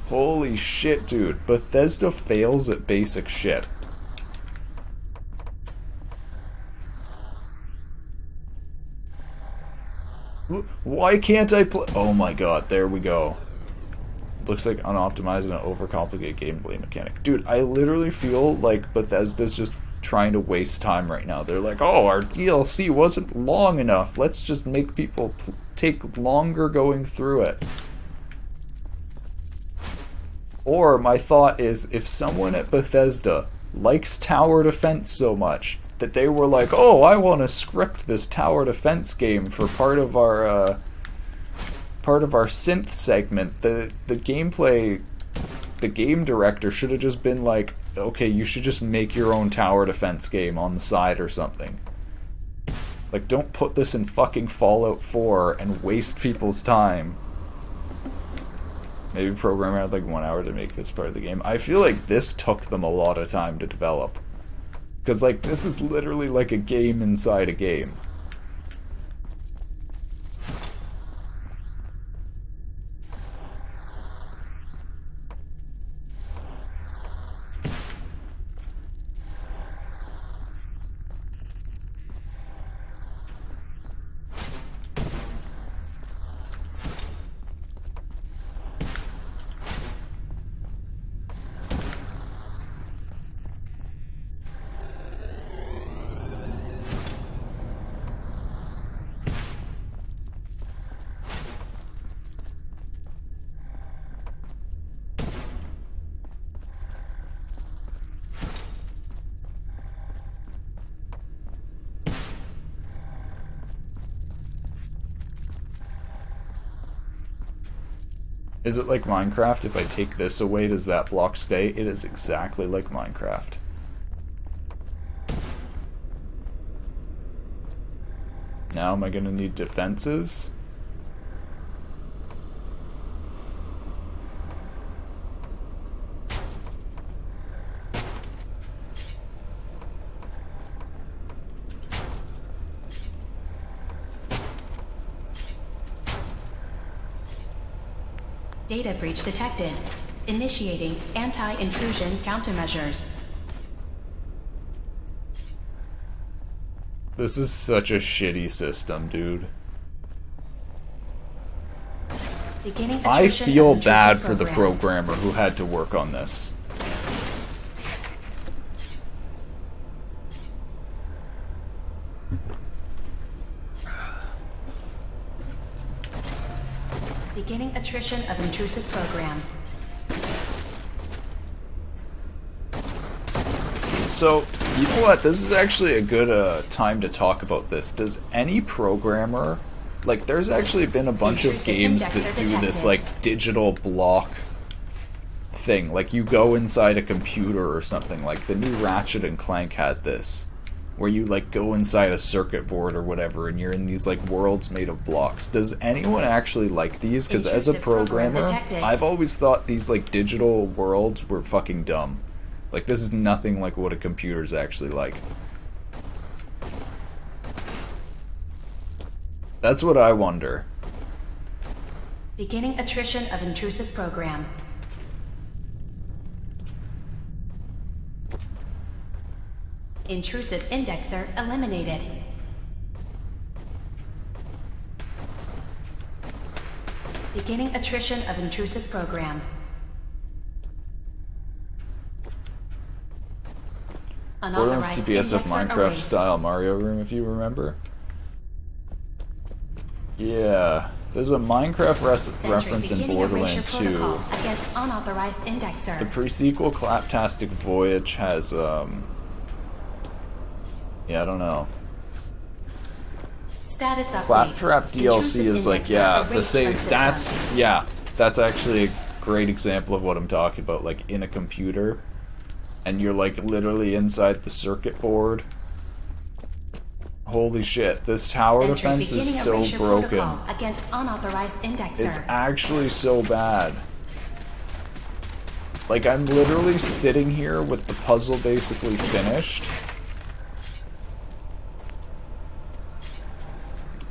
Holy shit, dude. Bethesda fails at basic shit. Why can't I play? Oh my god, there we go. Looks like unoptimized and an overcomplicated gameplay mechanic. Dude, I literally feel like Bethesda's just trying to waste time right now. They're like, oh, our DLC wasn't long enough. Let's just make people take longer going through it. Or my thought is, if someone at Bethesda likes tower defense so much that they were like, oh, I want to script this tower defense game for part of our synth segment, the gameplay, the game director should have just been like, okay, you should just make your own tower defense game on the side or something. Like, don't put this in fucking Fallout 4 and waste people's time. Maybe programmer had like 1 hour to make this part of the game. I feel like this took them a lot of time to develop. Because, like, this is literally like a game inside a game. Is it like Minecraft? If I take this away, does that block stay? It is exactly like Minecraft. Now am I gonna need defenses? Data breach detected. Initiating anti-intrusion countermeasures. This is such a shitty system, dude. I feel bad for the programmer who had to work on this. Beginning attrition of intrusive program. So, you know what? This is actually a good time to talk about this. Does any programmer... Like, there's actually been a bunch of games that do this, like, digital block thing. Like, you go inside a computer or something. Like, the new Ratchet and Clank had this. Where you, like, go inside a circuit board or whatever, and you're in these, like, worlds made of blocks. Does anyone actually like these? Because as a programmer, I've always thought these, like, digital worlds were fucking dumb. Like, this is nothing like what a computer's actually like. That's what I wonder. Beginning attrition of intrusive program. Intrusive indexer eliminated. Beginning attrition of intrusive program. Borderlands Unauthorized DPSF indexer Minecraft erased. style Mario room, if you remember. Yeah, there's a Minecraft reference in Beginning Borderlands erasure 2. protocol against unauthorized indexer. The pre-sequel Claptastic Voyage has, yeah, I don't know. Status update. Claptrap DLC Intrusive is like, indexer yeah, the erased same. from That's system. yeah, that's actually a great example of what I'm talking about. Like in a computer, and you're like literally inside the circuit board. Holy shit! This tower Sentry defense beginning is so erasure broken. protocol against unauthorized indexer. It's actually so bad. Like I'm literally sitting here with the puzzle basically finished.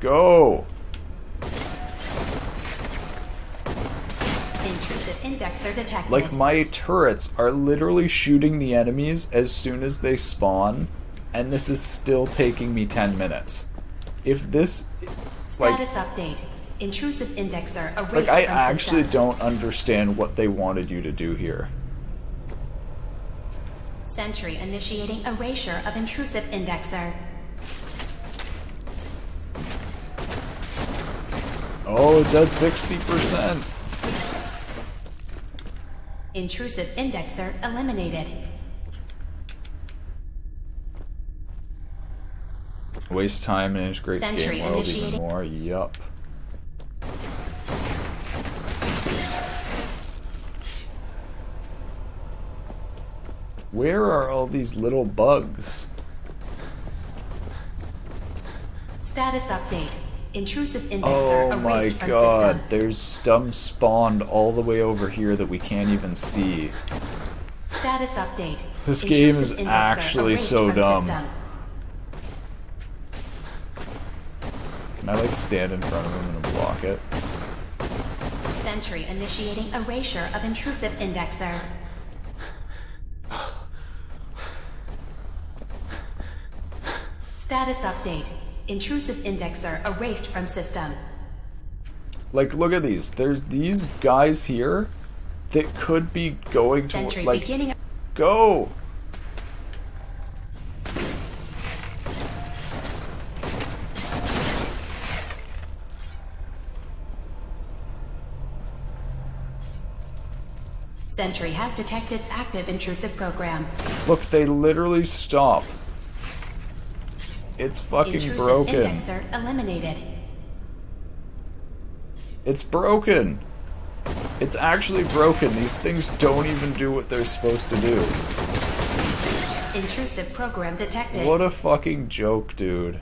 Go! Intrusive indexer detected. Like, my turrets are literally shooting the enemies as soon as they spawn, and this is still taking me 10 minutes. If this... Status update. Intrusive indexer erased Like, I from actually system. don't understand what they wanted you to do here. Sentry initiating erasure of intrusive indexer. Oh, it's at 60%. Intrusive indexer eliminated. Waste time and integrate the Sentry game world even initiating- more. Yup. Where are all these little bugs? Status update. Intrusive indexer Oh erased my from god, system. there's some spawned all the way over here that we can't even see. Status update. This game is Intrusive indexer actually erased so from dumb. system. Can I like stand in front of him and block it? Sentry initiating erasure of intrusive indexer. Status update. Intrusive indexer erased from system. Like, look at these. There's these guys here that could be going to, Sentry like, beginning. go! Sentry has detected active intrusive program. Look, they literally stop. It's fucking Intrusive broken. indexer eliminated. It's broken. It's actually broken. These things don't even do what they're supposed to do. Intrusive program detected. What a fucking joke, dude.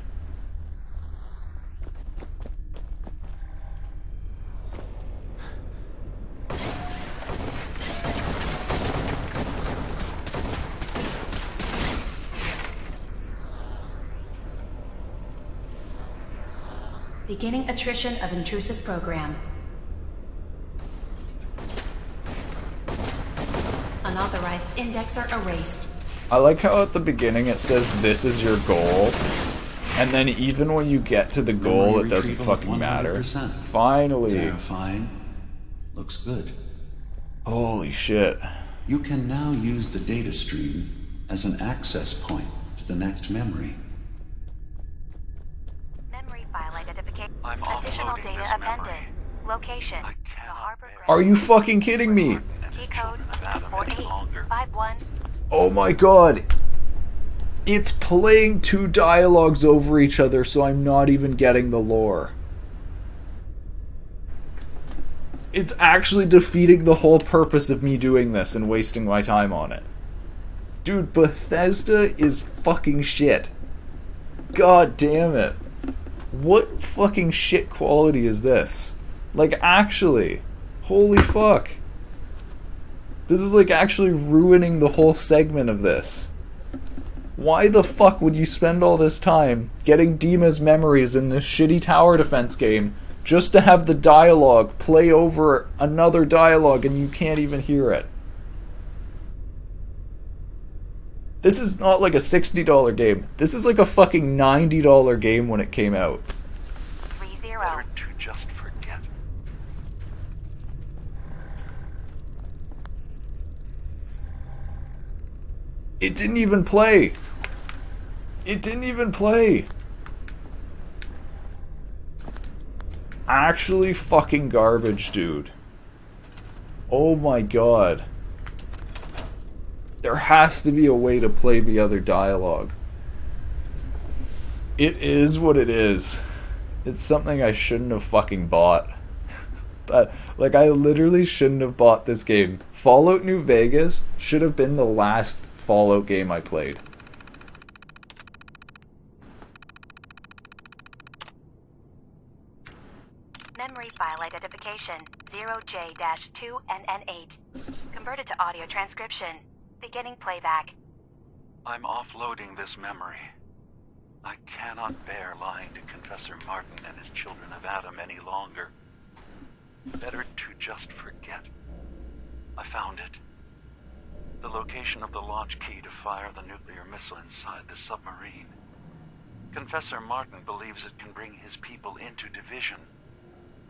Beginning attrition of intrusive program. Unauthorized indexer erased. I like how at the beginning it says this is your goal, and then even when you get to the goal, Memory it doesn't retrieval at fucking matter. 100%. Finally. Verifying. Looks good. Holy shit. You can now use the data stream as an access point to the next memory. Memory file identification. I'm Additional offloading data this appended. memory. Location. The harbor. Are you fucking kidding me? Key code 4851. Oh my god. It's playing two dialogues over each other, so I'm not even getting the lore. It's actually defeating the whole purpose of me doing this and wasting my time on it. Dude, Bethesda is fucking shit. God damn it. What fucking shit quality is this? Like, actually. Holy fuck. This is like actually ruining the whole segment of this. Why the fuck would you spend all this time getting Dima's memories in this shitty tower defense game just to have the dialogue play over another dialogue and you can't even hear it? This is not like a $60 game. This is like a fucking $90 game when it came out. 3-0. Better to just forget. It didn't even play. It didn't even play. Actually fucking garbage, dude. Oh my god. There has to be a way to play the other dialogue. It is what it is. It's something I shouldn't have fucking bought. Like, I literally shouldn't have bought this game. Fallout New Vegas should have been the last Fallout game I played. Memory file identification 0J-2NN8. Converted to audio transcription. Beginning playback. I'm offloading this memory. I cannot bear lying to Confessor Martin and his children of Adam any longer. Better to just forget. I found it. The location of the launch key to fire the nuclear missile inside the submarine. Confessor Martin believes it can bring his people into division.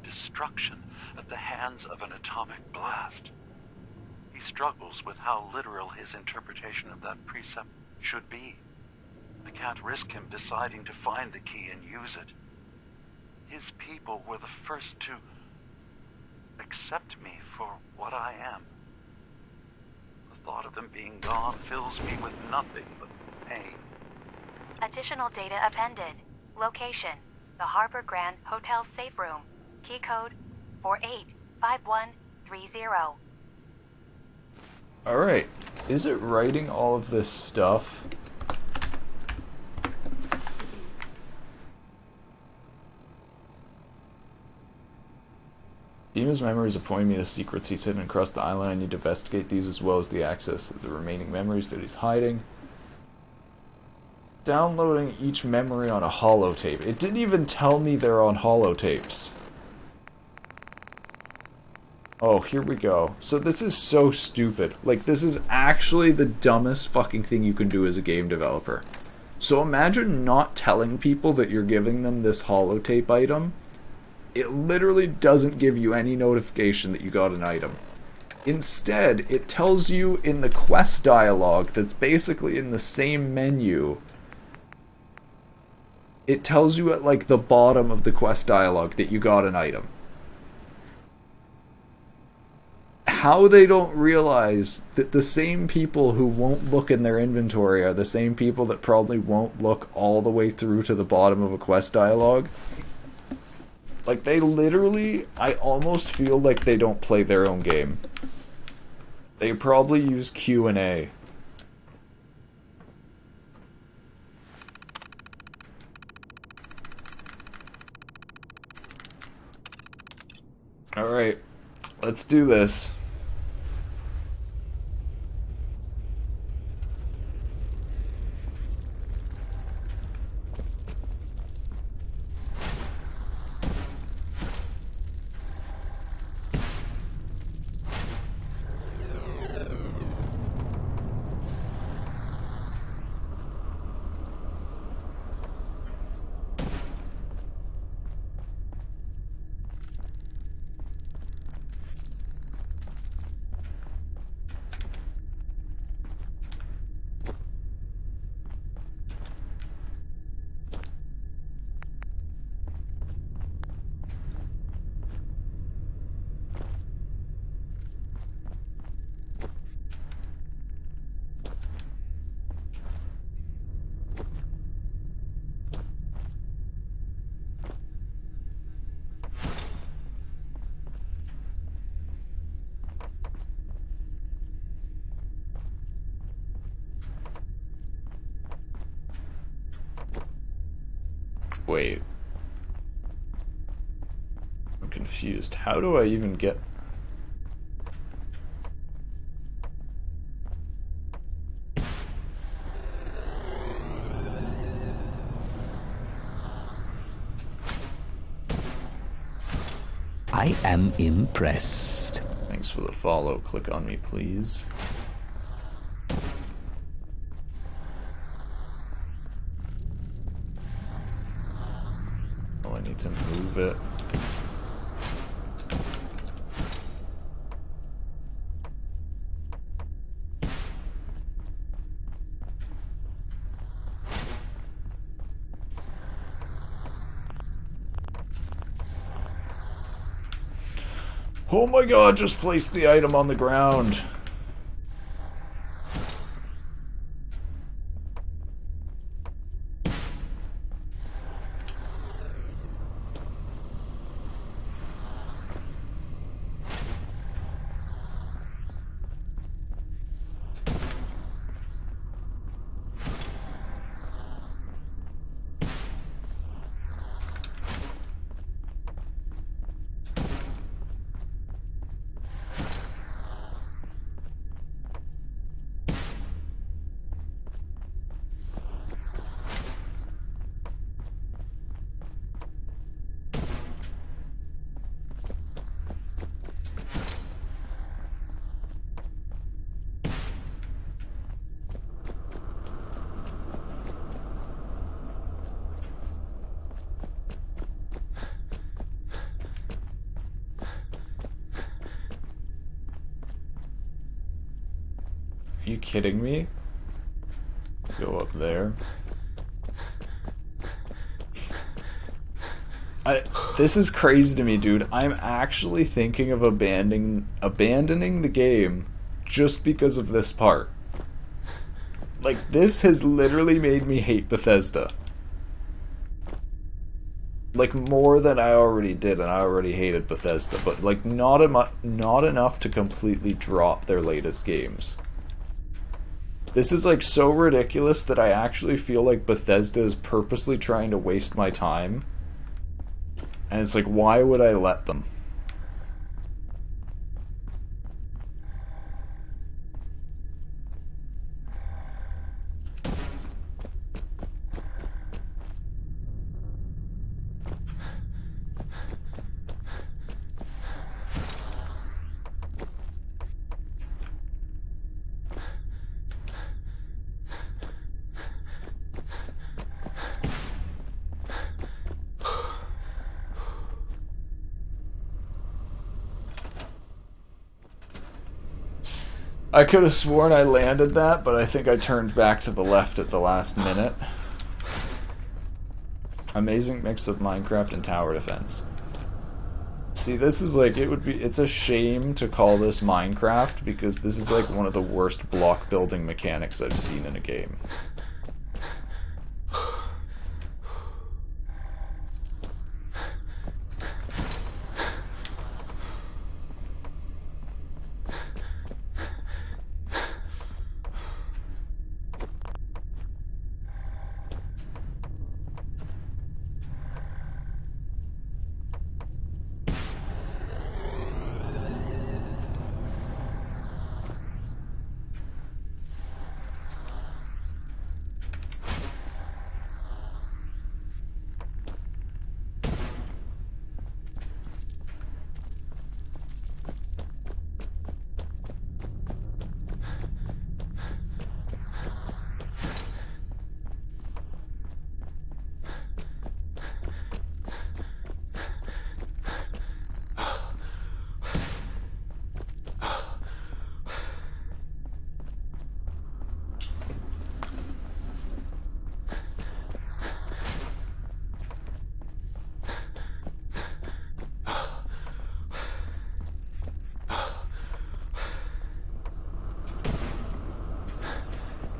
Destruction at the hands of an atomic blast. He struggles with how literal his interpretation of that precept should be. I can't risk him deciding to find the key and use it. His people were the first to accept me for what I am. The thought of them being gone fills me with nothing but pain. Additional data appended. Location: the Harbor Grand Hotel safe room. Key code 485130. Alright. Is it writing all of this stuff? Dina's memories are pointing me to secrets he's hidden across the island. I need to investigate these as well as the access to the remaining memories that he's hiding. Downloading each memory on a holotape. It didn't even tell me they're on holotapes. Oh, here we go. So this is so stupid. Like, this is actually the dumbest fucking thing you can do as a game developer. So imagine not telling people that you're giving them this holotape item. It literally doesn't give you any notification that you got an item. Instead, it tells you in the quest dialogue that's basically in the same menu. It tells you at like the bottom of the quest dialogue that you got an item. How they don't realize that the same people who won't look in their inventory are the same people that probably won't look all the way through to the bottom of a quest dialogue. Like, they literally, I almost feel like they don't play their own game. They probably use Q&A. Alright, let's do this. Wait. I'm confused. How do I even get... I am impressed. Thanks for the follow. Click on me, please. I need to move it. Oh my god, just place the item on the ground. Are you kidding me? Go up there. This is crazy to me, dude. I'm actually thinking of abandoning the game just because of this part. Like, this has literally made me hate Bethesda. Like, more than I already did, and I already hated Bethesda, but like not enough to completely drop their latest games. This is like so ridiculous that I actually feel like Bethesda is purposely trying to waste my time. And it's like, why would I let them? I could have sworn I landed that, but I think I turned back to the left at the last minute. Amazing mix of Minecraft and tower defense. See, this is like, it's a shame to call this Minecraft, because this is like one of the worst block building mechanics I've seen in a game.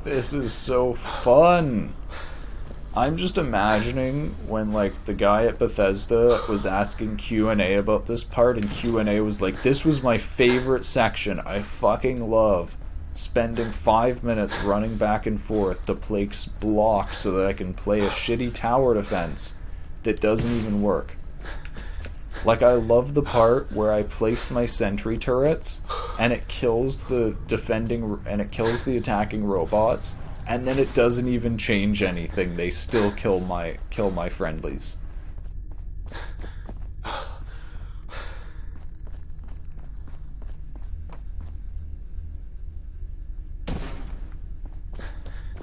This is so fun. I'm just imagining when like the guy at Bethesda was asking Q&A about this part, and Q&A was like, this was my favorite section. I fucking love spending 5 minutes running back and forth to place blocks so that I can play a shitty tower defense that doesn't even work. Like, I love the part where I place my sentry turrets and it kills the attacking robots, and then it doesn't even change anything. They still kill my friendlies.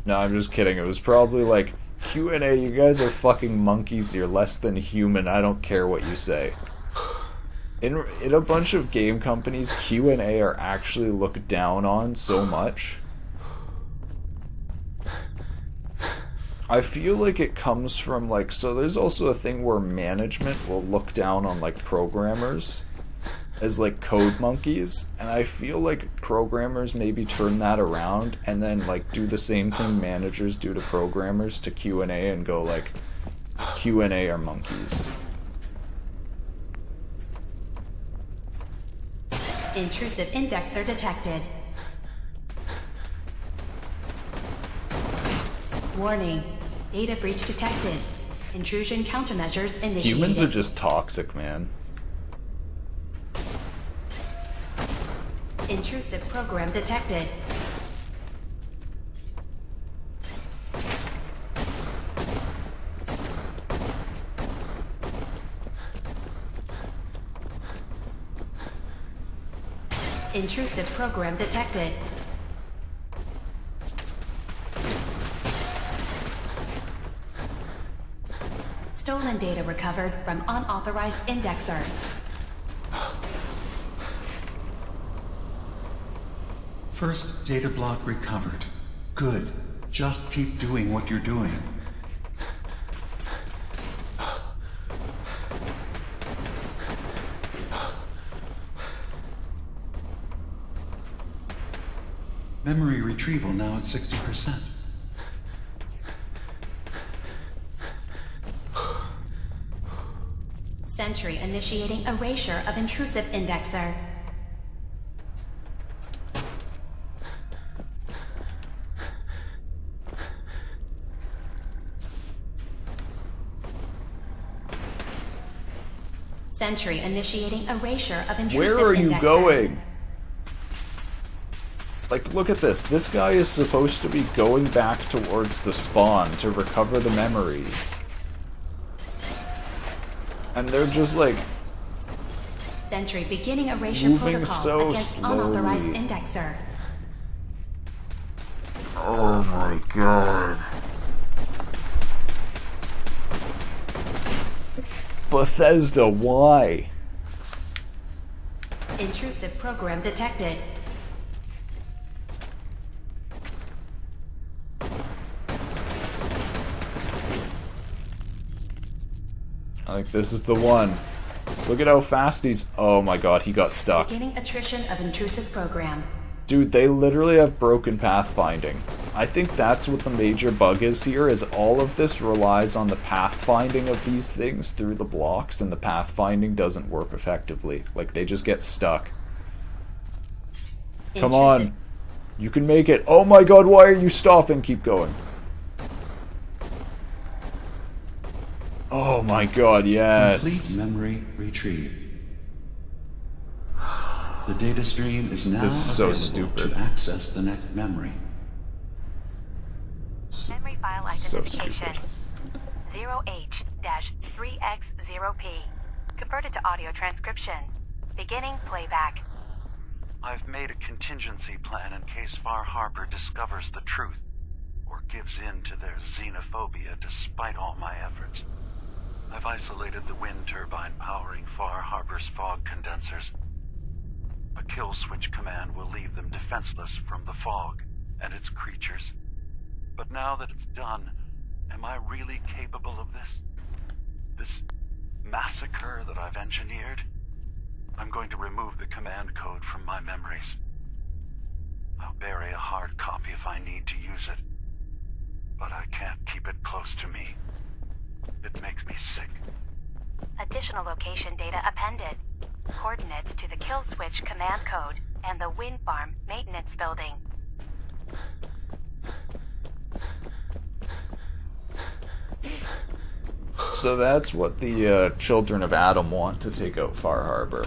No, I'm just kidding. It was probably like Q&A, you guys are fucking monkeys. You're less than human. I don't care what you say. In a bunch of game companies, Q&A are actually looked down on so much. I feel like it comes from, like, so there's also a thing where management will look down on, like, programmers as, like, code monkeys, and I feel like programmers maybe turn that around and then, like, do the same thing managers do to programmers to Q&A and go, like, Q&A are monkeys. Intrusive indexer detected. Warning. Data breach detected. Intrusion countermeasures initiated. Humans are just toxic, man. Intrusive program detected. Intrusive program detected. Stolen data recovered from unauthorized indexer. First data block recovered. Good. Just keep doing what you're doing. Memory retrieval now at 60%. Sentry initiating erasure of intrusive indexer. Sentry initiating erasure of intrusive indexer. Where are you going? Like, look at this. This guy is supposed to be going back towards the spawn to recover the memories. And they're just like... Sentry beginning erasure moving protocol so against slowly. unauthorized indexer. Oh my god. Bethesda, why? Intrusive program detected. Like, this is the one. Look at how fast he's... Oh my god, he got stuck. Beginning attrition of intrusive program. Dude, they literally have broken pathfinding. I think that's what the major bug is here, is all of this relies on the pathfinding of these things through the blocks, and the pathfinding doesn't work effectively. Like, they just get stuck. Come on. You can make it. Oh my god, why are you stopping? Keep going. Oh my god, yes. Complete memory retrieved. The data stream is now available to access the next memory. Memory file identification 0H-3X0P. Converted to audio transcription. Beginning playback. I've made a contingency plan in case Far Harbor discovers the truth, or gives in to their xenophobia despite all my efforts. I've isolated the wind turbine powering Far Harbor's fog condensers. A kill switch command will leave them defenseless from the fog and its creatures. But now that it's done, am I really capable of this? This massacre that I've engineered? I'm going to remove the command code from my memories. I'll bury a hard copy if I need to use it. But I can't keep it close to me. It makes me sick. Additional location data appended. Coordinates to the kill switch command code and the wind farm maintenance building. So that's what the Children of Adam want to take out Far Harbor.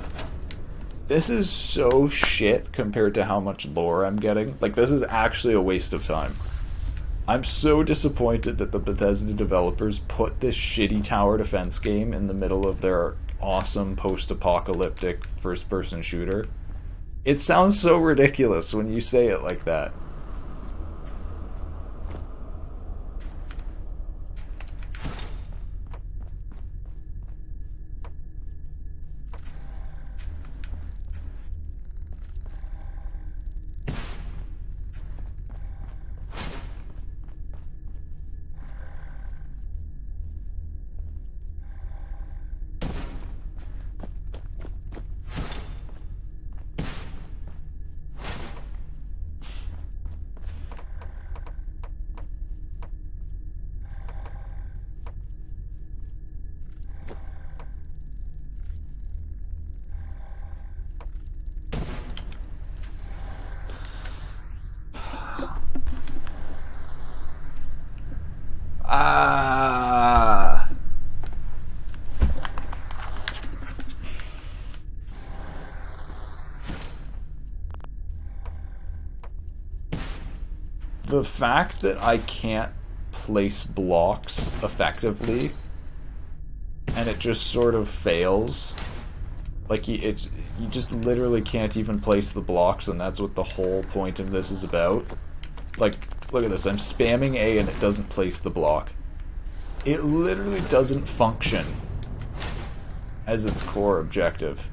This is so shit compared to how much lore I'm getting. Like, this is actually a waste of time. I'm so disappointed that the Bethesda developers put this shitty tower defense game in the middle of their awesome post-apocalyptic first-person shooter. It sounds so ridiculous when you say it like that. the fact that I can't place blocks effectively, and it just sort of fails. Like, you just literally can't even place the blocks, and that's what the whole point of this is about. Like, look at this, I'm spamming A and it doesn't place the block. It literally doesn't function as its core objective.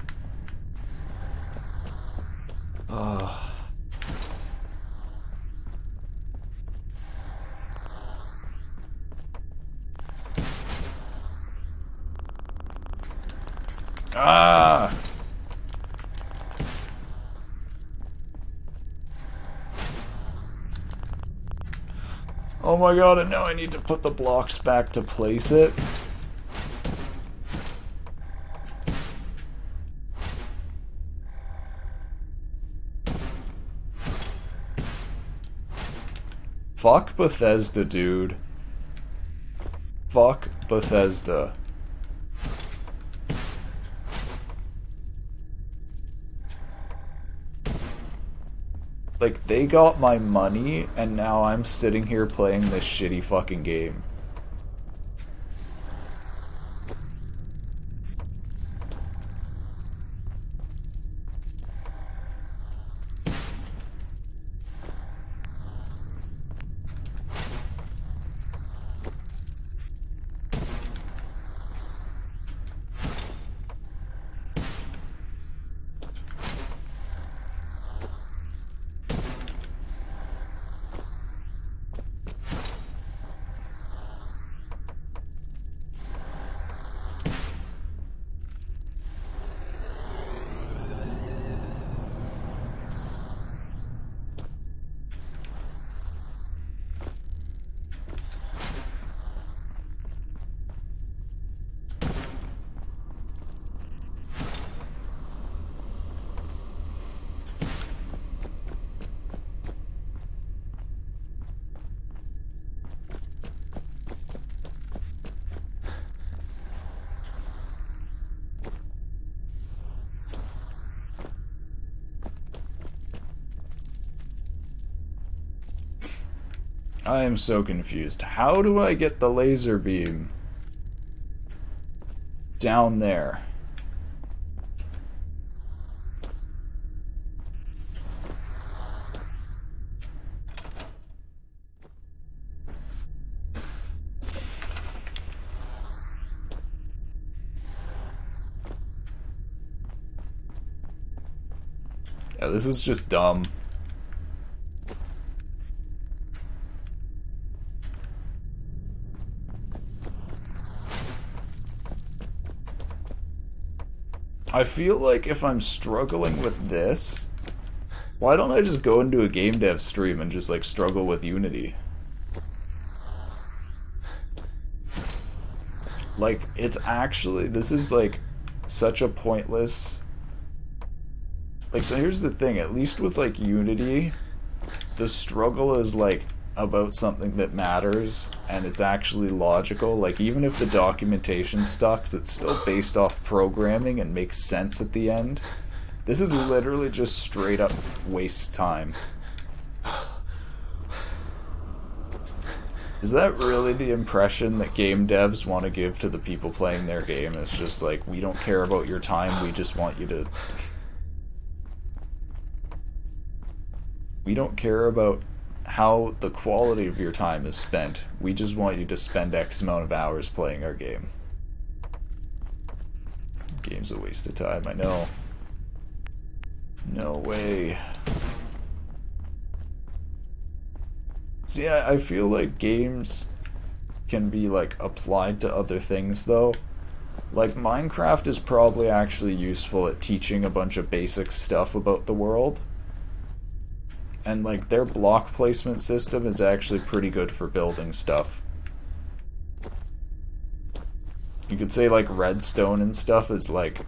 Ugh. Ah! Oh my god, and now I need to put the blocks back to place it. Fuck Bethesda, dude. Fuck Bethesda. Like, they got my money, and now I'm sitting here playing this shitty fucking game. I am so confused. How do I get the laser beam down there? Yeah, this is just dumb. I feel like if I'm struggling with this, why don't I just go into a game dev stream and just like struggle with Unity? Like, it's actually, this is like such a pointless, like, so here's the thing, at least with like Unity, the struggle is like about something that matters and it's actually logical. Like, even if the documentation sucks, it's still based off programming and makes sense at the end. This is literally just straight up waste time. Is that really the impression that game devs want to give to the people playing their game? It's just like, we don't care about your time, we just want you to... We don't care about how the quality of your time is spent. We just want you to spend X amount of hours playing our game. Game's a waste of time, I know. No way. See, I feel like games can be like applied to other things though. Like, Minecraft is probably actually useful at teaching a bunch of basic stuff about the world. And like, their block placement system is actually pretty good for building stuff. You could say like redstone and stuff is like,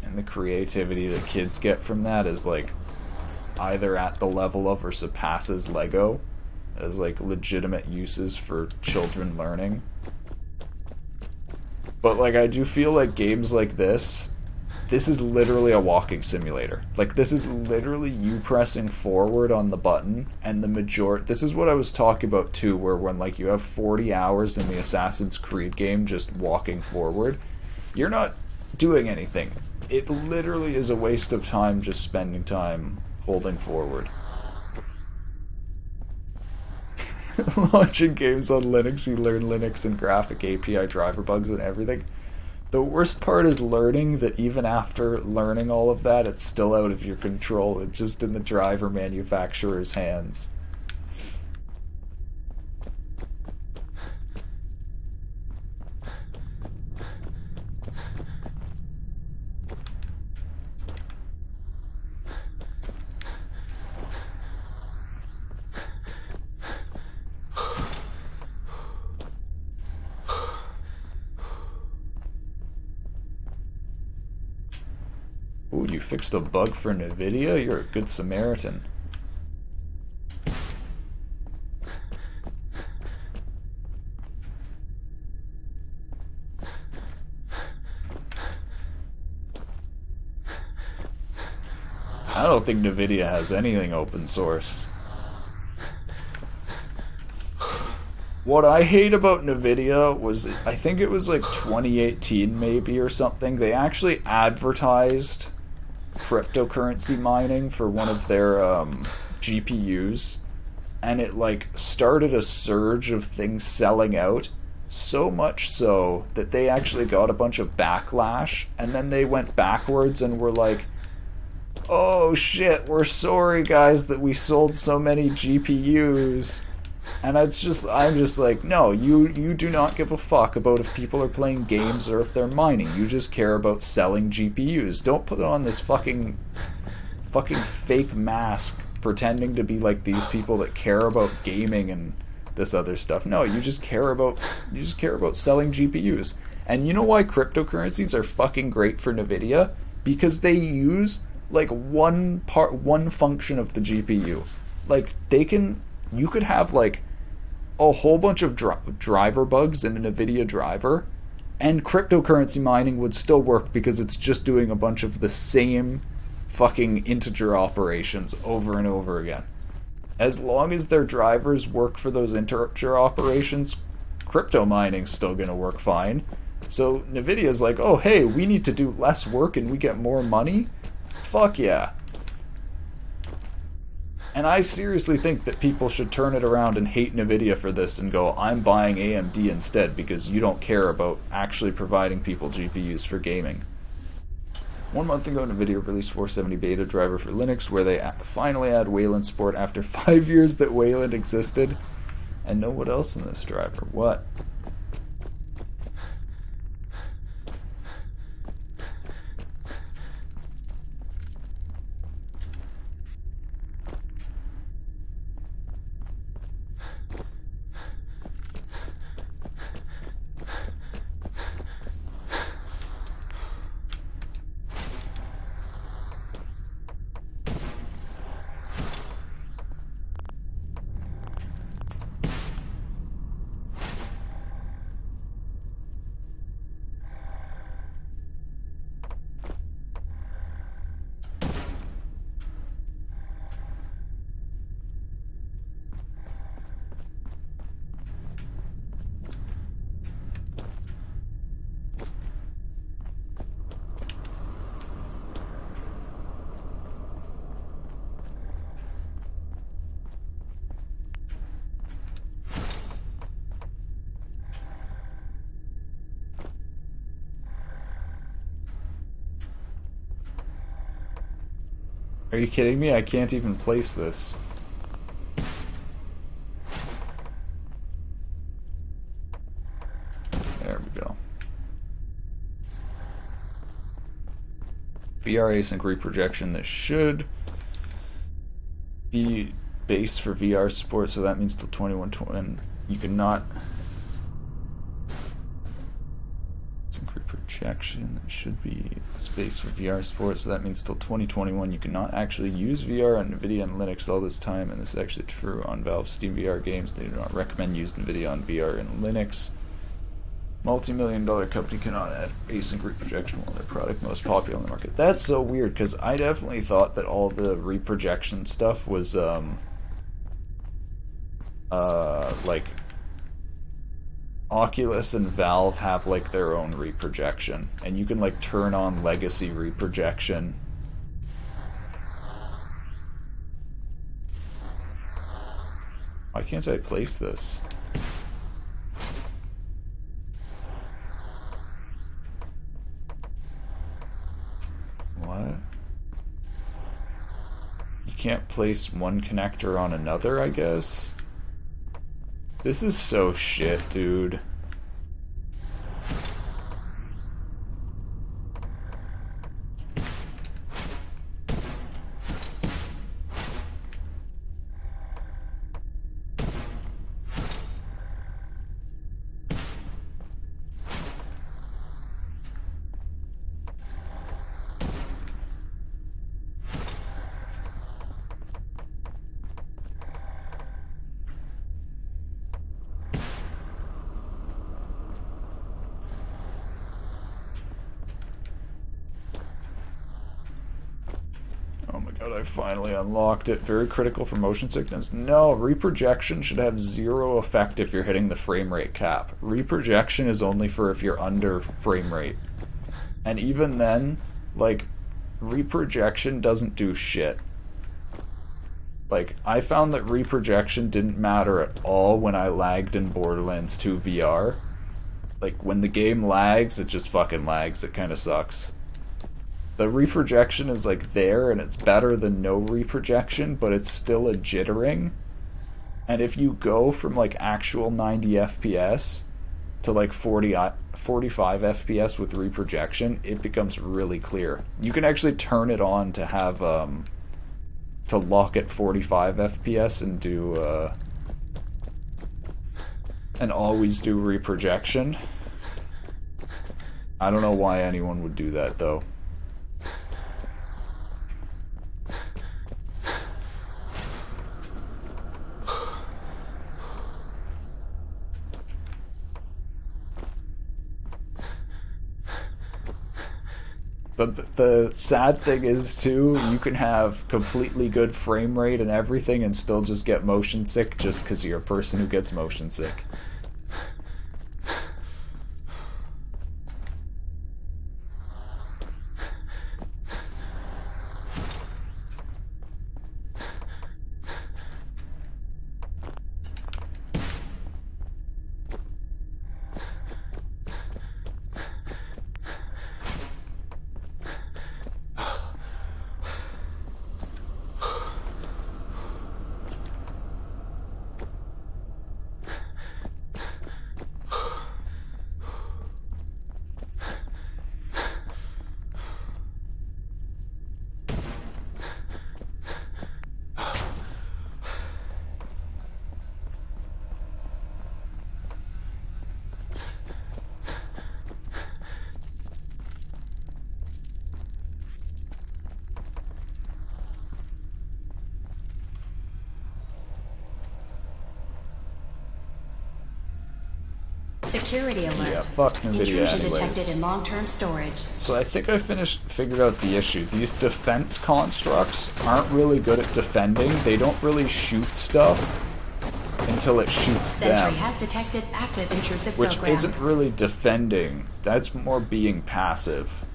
and the creativity that kids get from that is like either at the level of or surpasses Lego as like legitimate uses for children learning. But like, I do feel like games like this this is literally a walking simulator. Like, this is literally you pressing forward on the button, and the this is what I was talking about too, where when like you have 40 hours in the Assassin's Creed game just walking forward, you're not doing anything. It literally is a waste of time just spending time holding forward. Launching games on Linux, you learn Linux and graphic API driver bugs and everything. The worst part is learning that even after learning all of that, it's still out of your control. It's just in the driver manufacturer's hands. Ooh, you fixed a bug for NVIDIA? You're a good Samaritan. I don't think NVIDIA has anything open source. What I hate about NVIDIA was, I think it was like 2018 maybe or something, they actually advertised cryptocurrency mining for one of their GPUs, and it like started a surge of things selling out, so much so that they actually got a bunch of backlash, and then they went backwards and were like, oh shit, we're sorry guys that we sold so many GPUs. And I'm just like, no, you do not give a fuck about if people are playing games or if they're mining. You just care about selling GPUs. Don't put on this fucking fake mask pretending to be like these people that care about gaming and this other stuff. No, you just care about selling GPUs. And you know why cryptocurrencies are fucking great for NVIDIA? Because they use like one function of the GPU. Like you could have like a whole bunch of driver bugs in an NVIDIA driver, and cryptocurrency mining would still work because it's just doing a bunch of the same fucking integer operations over and over again. As long as their drivers work for those integer operations, crypto mining's still gonna work fine. So NVIDIA's like, oh hey, we need to do less work and we get more money? Fuck yeah. And I seriously think that people should turn it around and hate NVIDIA for this and go, I'm buying AMD instead because you don't care about actually providing people GPUs for gaming. 1 month ago, NVIDIA released 470 beta driver for Linux, where they finally add Wayland support after 5 years that Wayland existed. And know what else in this driver? What? Are you kidding me? I can't even place this. There we go. VR async reprojection. That should be base for VR support, so that means till 2120. And you cannot async reprojection. That should be space for VR support, so that means till 2021 you cannot actually use VR on NVIDIA and Linux all this time, and this is actually true on Valve Steam VR games. They do not recommend using NVIDIA on VR and Linux. Multi-million-dollar company cannot add async reprojection while their product most popular on the market. That's so weird, because I definitely thought that all the reprojection stuff was, like, Oculus and Valve have, like, their own reprojection, and you can, like, turn on legacy reprojection. Why can't I place this? What? You can't place one connector on another, I guess? This is so shit, dude. I finally unlocked it. Very critical for motion sickness. No, reprojection should have zero effect if you're hitting the frame rate cap. Reprojection is only for if you're under frame rate. And even then, like, reprojection doesn't do shit. Like, I found that reprojection didn't matter at all when I lagged in Borderlands 2 VR. Like, when the game lags, it just fucking lags. It kind of sucks. The reprojection is, like, there, and it's better than no reprojection, but it's still a jittering. And if you go from, like, actual 90 FPS to, like, 45 FPS with reprojection, it becomes really clear. You can actually turn it on to have, to lock at 45 FPS and do, and always do reprojection. I don't know why anyone would do that, though. But the sad thing is, too, you can have completely good frame rate and everything and still just get motion sick just because you're a person who gets motion sick. Security alert. Yeah, fuck NVIDIA Intrusion anyways. detected in long-term storage. So I think I figured out the issue. These defense constructs aren't really good at defending. They don't really shoot stuff until it shoots Sentry them. has detected active intrusive Which program. isn't really defending. That's more being passive.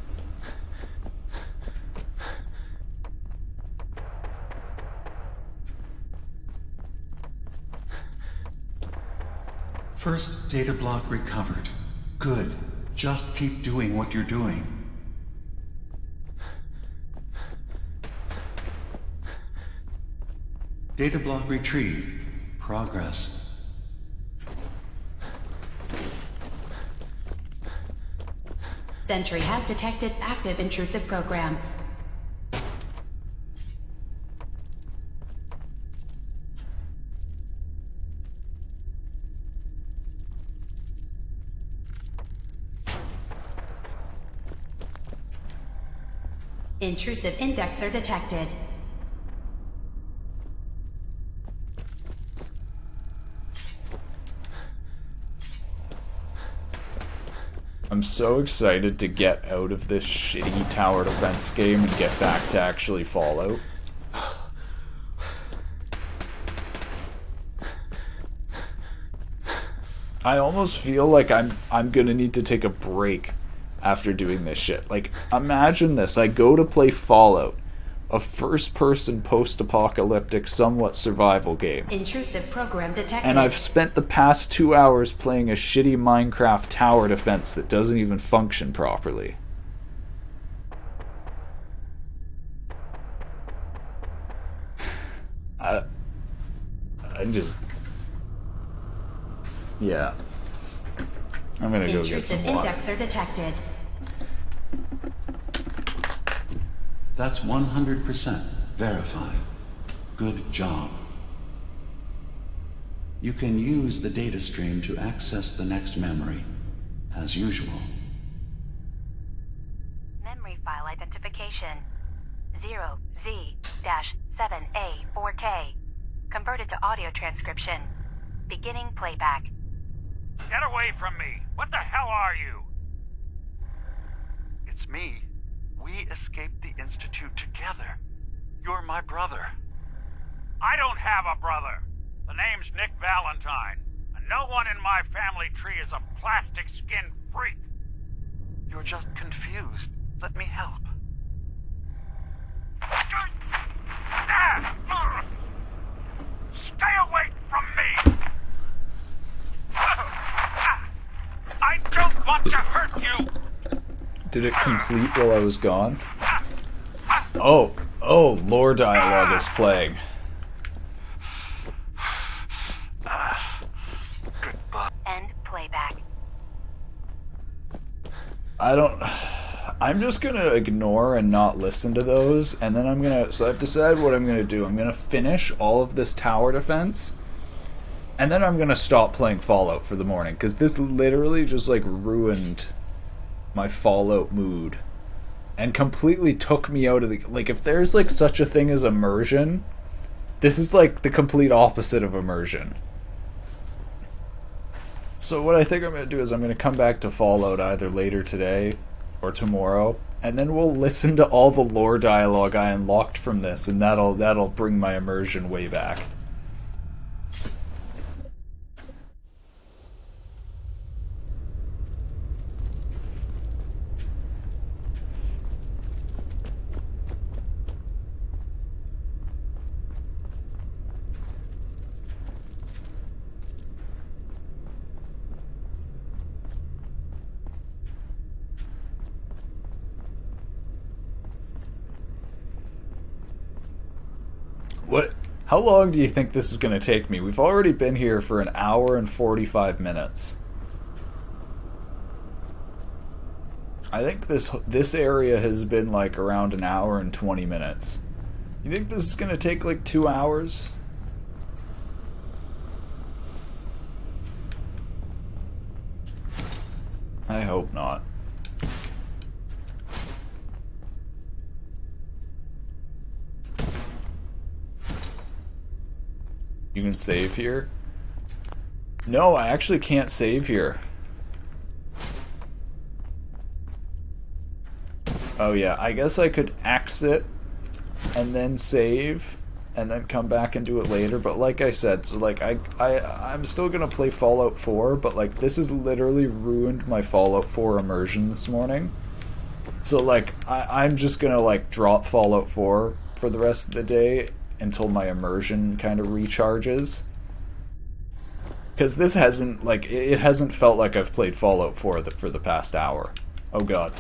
First data block recovered. Good. Just keep doing what you're doing. Data block retrieved. Progress. Sentry has detected active intrusive program. Intrusive indexer detected. I'm so excited to get out of this shitty tower defense game and get back to actually Fallout. I almost feel like I'm gonna need to take a break after doing this shit. Like, imagine this. I go to play Fallout, a first-person post-apocalyptic somewhat survival game. Intrusive program detected. And I've spent the past 2 hours playing a shitty Minecraft tower defense that doesn't even function properly. I just... Yeah. I'm gonna go get some water. Intrusive indexer detected. That's 100% verified. Good job. You can use the data stream to access the next memory, as usual. Memory file identification 0Z-7A4K. Converted to audio transcription. Beginning playback. Get away from me! What the hell are you? It's me. We escaped the Institute together. You're my brother. I don't have a brother. The name's Nick Valentine, and no one in my family tree is a plastic-skinned freak. You're just confused. Let me help. Stay away from me! I don't want to hurt you! Did it complete while I was gone? Oh, lore dialogue is playing. End playback. I'm just gonna ignore and not listen to those, and then so I've decided what I'm gonna do. I'm gonna finish all of this tower defense, and then I'm gonna stop playing Fallout for the morning, because this literally just, like, ruined my Fallout mood, and completely took me out of the... Like, if there's, like, such a thing as immersion, this is, like, the complete opposite of immersion. So what I think I'm gonna do is I'm gonna come back to Fallout either later today or tomorrow, and then we'll listen to all the lore dialogue I unlocked from this, and that'll bring my immersion way back. How long do you think this is going to take me? We've already been here for 1 hour and 45 minutes. I think this area has been like around 1 hour and 20 minutes. You think this is going to take like 2 hours? I hope not. You can save here? No, I actually can't save here. Oh yeah, I guess I could exit and then save and then come back and do it later, but like I said, so like I'm still gonna play Fallout 4, but like this has literally ruined my Fallout 4 immersion this morning. So like I'm just gonna like drop Fallout 4 for the rest of the day until my immersion kind of recharges. Because this hasn't, like, it hasn't felt like I've played Fallout 4 for the past hour. Oh god.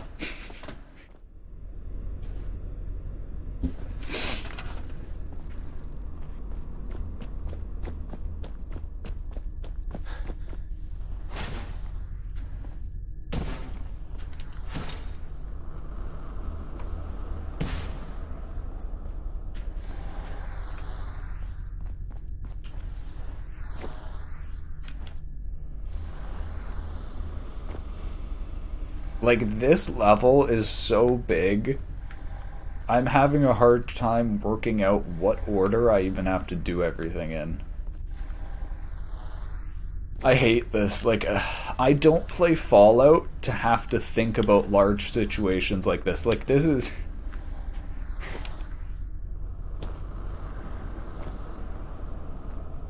Like, this level is so big, I'm having a hard time working out what order I even have to do everything in. I hate this. Like, I don't play Fallout to have to think about large situations like this. Like, this is...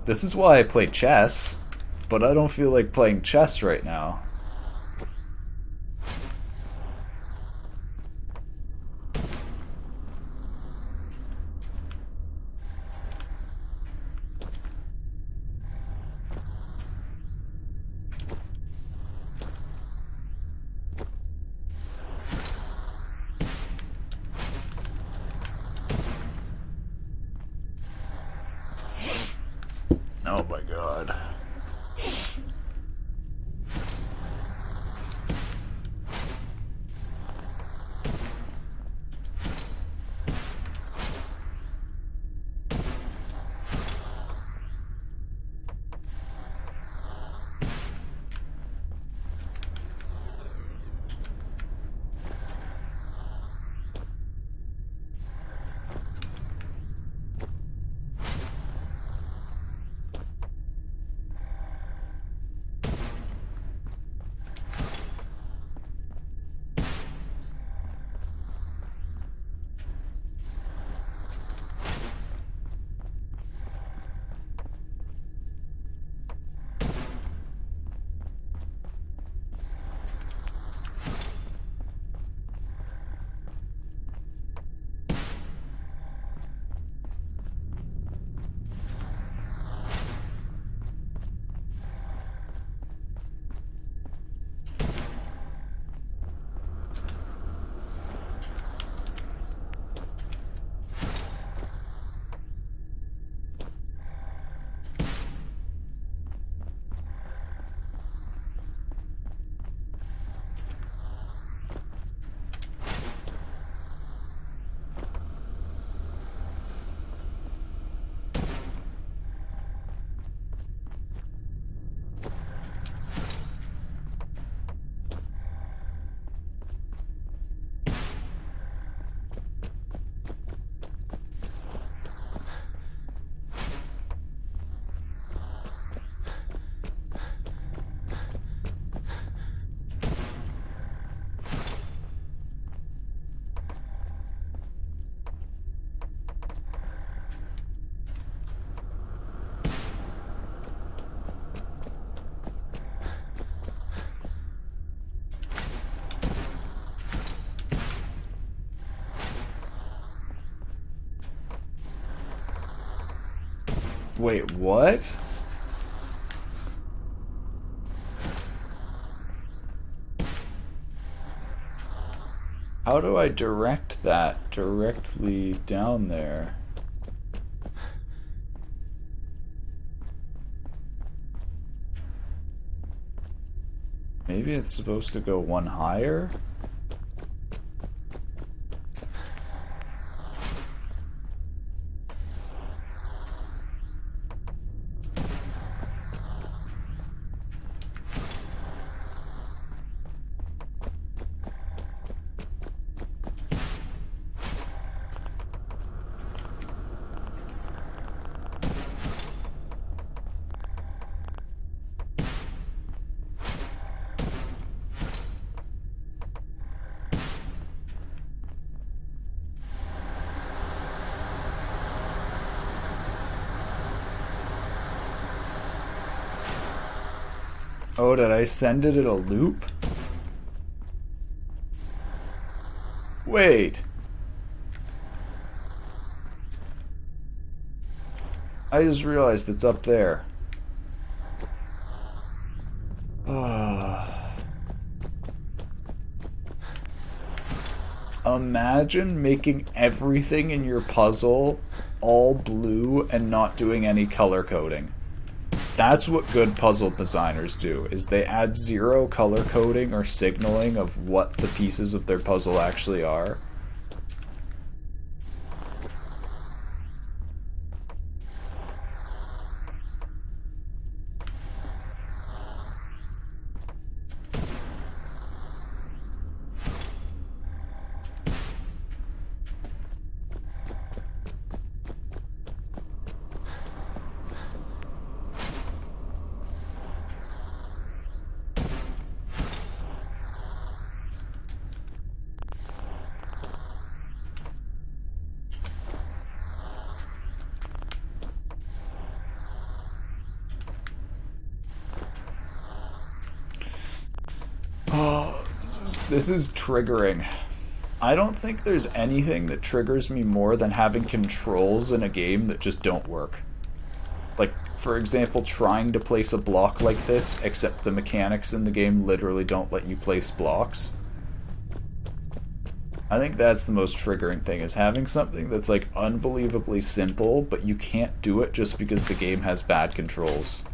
This is why I play chess, but I don't feel like playing chess right now. Oh my god. Wait, what? How do I direct that directly down there? Maybe it's supposed to go one higher? Oh, did I send it in a loop? Wait. I just realized it's up there. Imagine making everything in your puzzle all blue and not doing any color coding. That's what good puzzle designers do, is they add zero color coding or signaling of what the pieces of their puzzle actually are. This is triggering. I don't think there's anything that triggers me more than having controls in a game that just don't work. Like, for example, trying to place a block like this, except the mechanics in the game literally don't let you place blocks. I think that's the most triggering thing, is having something that's like unbelievably simple, but you can't do it just because the game has bad controls.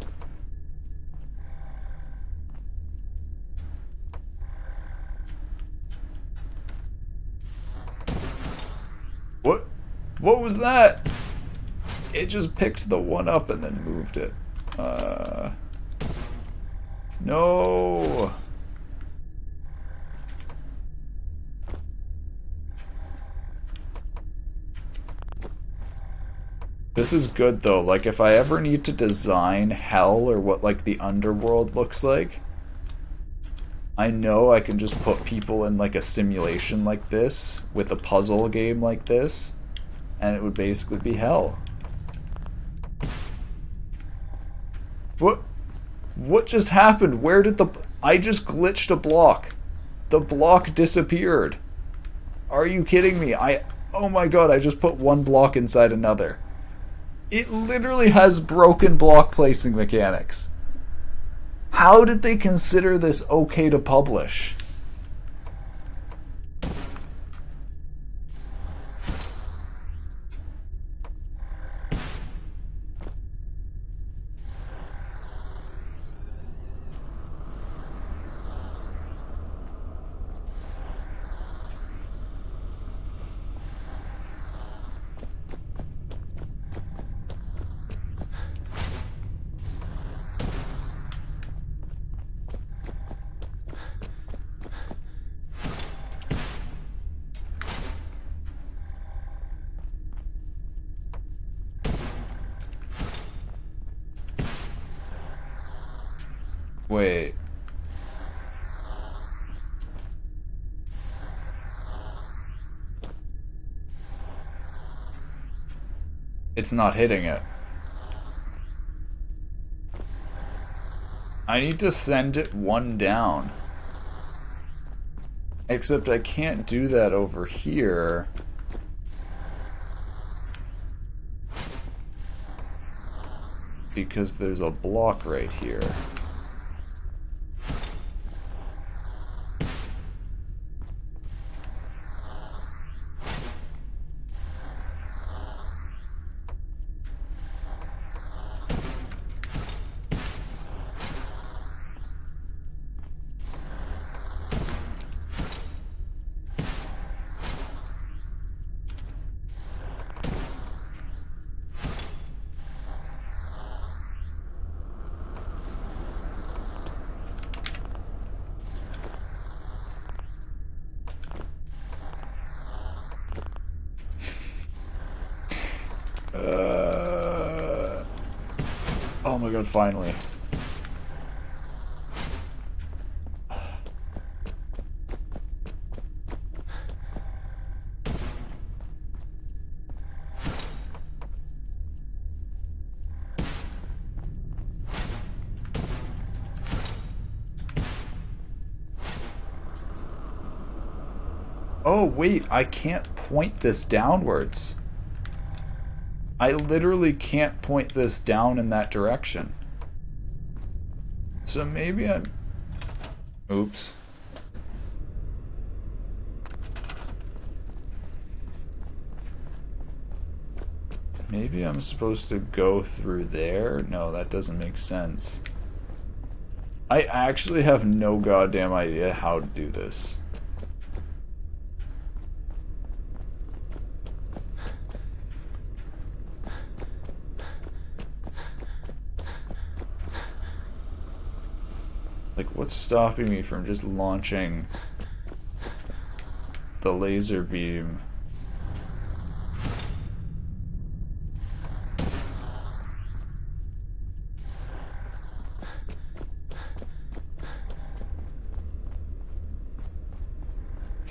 What was that? It just picked the one up and then moved it. No. This is good though. Like, if I ever need to design hell or what like the underworld looks like, I know I can just put people in like a simulation like this with a puzzle game like this, and it would basically be hell. What just happened? Where did I just glitched a block. The block disappeared. Are you kidding me? Oh my god, I just put one block inside another. It literally has broken block placing mechanics. How did they consider this okay to publish? Wait. It's not hitting it. I need to send it one down. Except I can't do that over here. Because there's a block right here. Oh my god, finally. Oh wait, I can't point this downwards. I literally can't point this down in that direction. So maybe I'm... Oops. Maybe I'm supposed to go through there? No, that doesn't make sense. I actually have no goddamn idea how to do this. Like, what's stopping me from just launching the laser beam?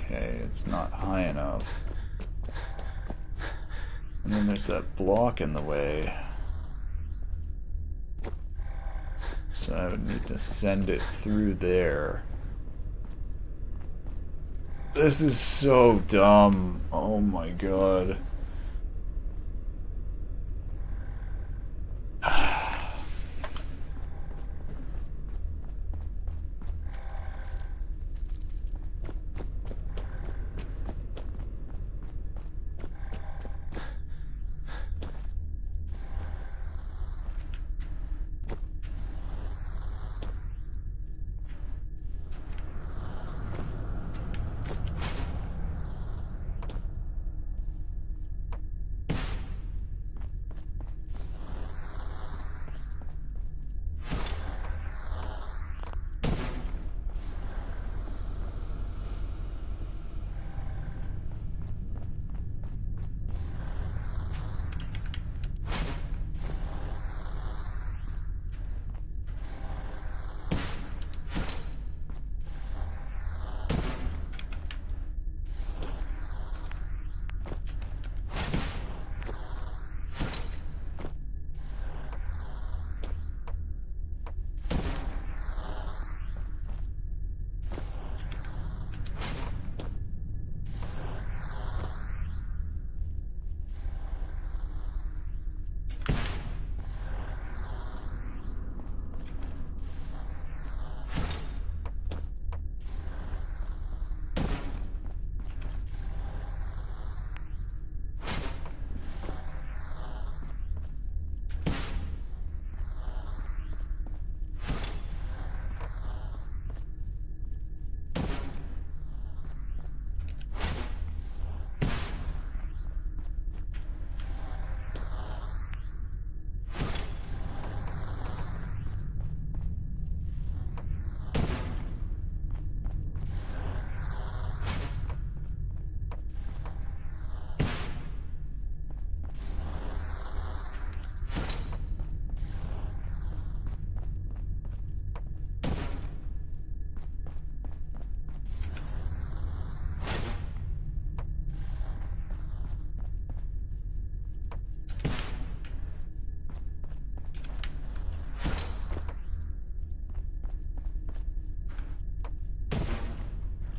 Okay, it's not high enough. And then there's that block in the way. So I would need to send it through there. This is so dumb. Oh my god.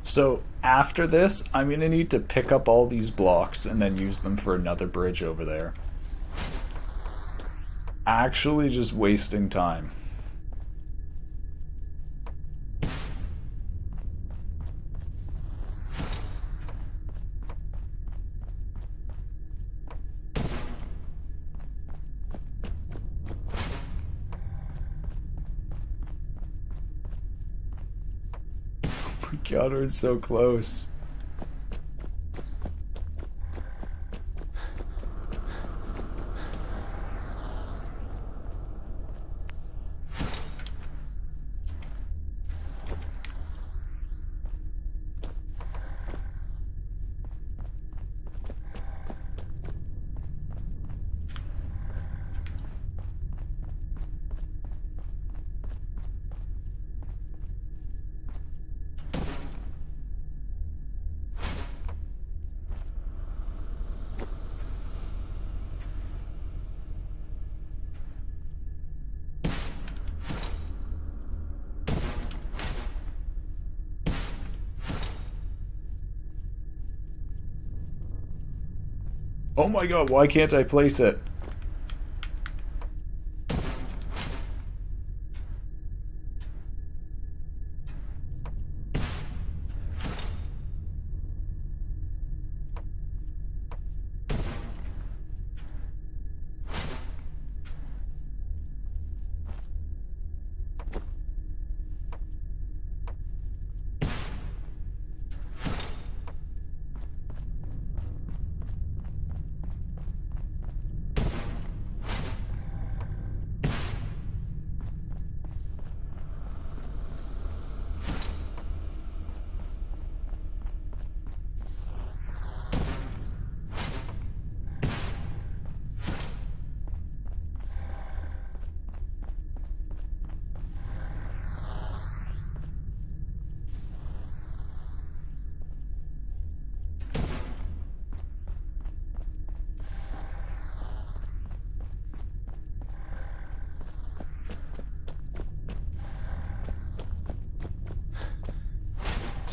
So after this, I'm gonna need to pick up all these blocks and then use them for another bridge over there. Actually just wasting time. God, we're so close. Oh my god, why can't I place it?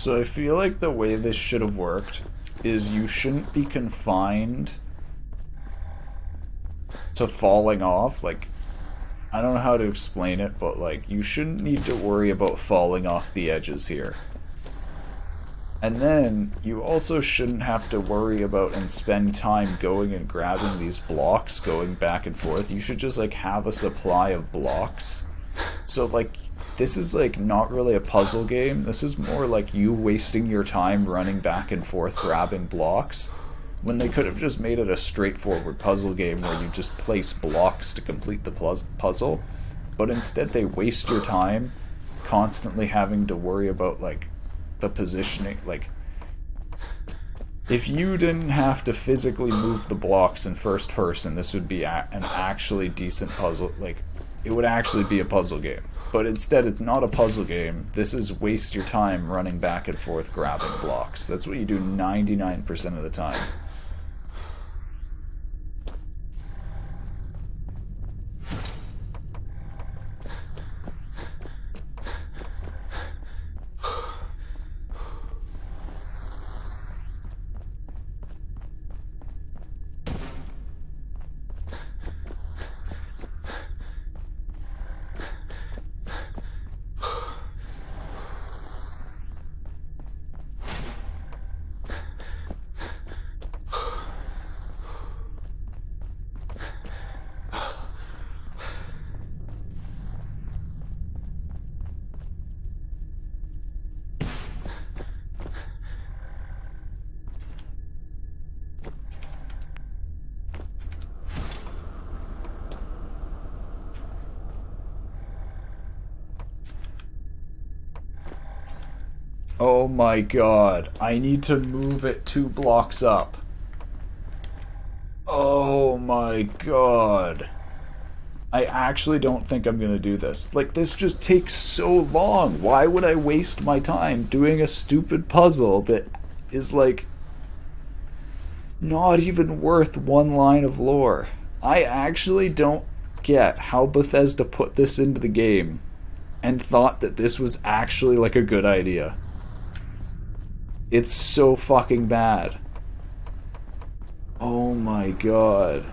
So I feel like the way this should have worked is you shouldn't be confined to falling off. Like, I don't know how to explain it, but like, you shouldn't need to worry about falling off the edges here. And then you also shouldn't have to worry about and spend time going and grabbing these blocks, going back and forth. You should just like have a supply of blocks. So like, this is like not really a puzzle game. This is more like you wasting your time running back and forth grabbing blocks, when they could have just made it a straightforward puzzle game where you just place blocks to complete the puzzle. But instead they waste your time constantly having to worry about like the positioning. Like, if you didn't have to physically move the blocks in first person, this would be an actually decent puzzle. Like, it would actually be a puzzle game. But instead, it's not a puzzle game. This is waste your time running back and forth grabbing blocks. That's what you do 99% of the time. Oh my god, I need to move it 2 blocks up. Oh my god. I actually don't think I'm gonna do this. Like, this just takes so long. Why would I waste my time doing a stupid puzzle that is like not even worth 1 line of lore? I actually don't get how Bethesda put this into the game and thought that this was actually like a good idea. It's so fucking bad. Oh my god.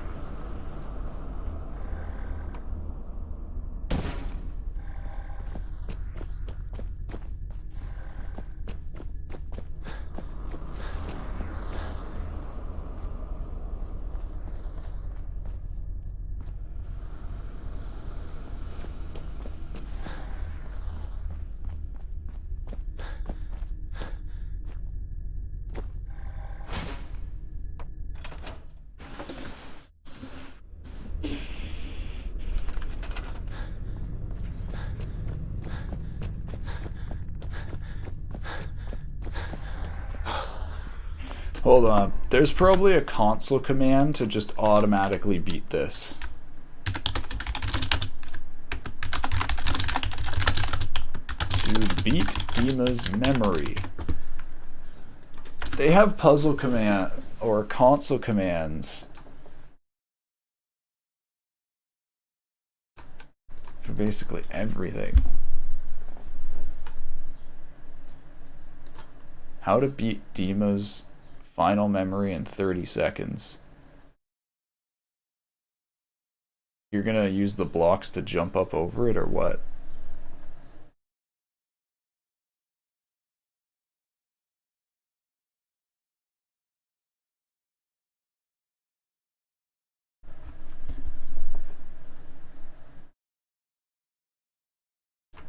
Hold on. There's probably a console command to just automatically beat this. To beat Dima's memory. They have puzzle command or console commands for basically everything. How to beat Dima's final memory in 30 seconds. You're gonna use the blocks to jump up over it or what?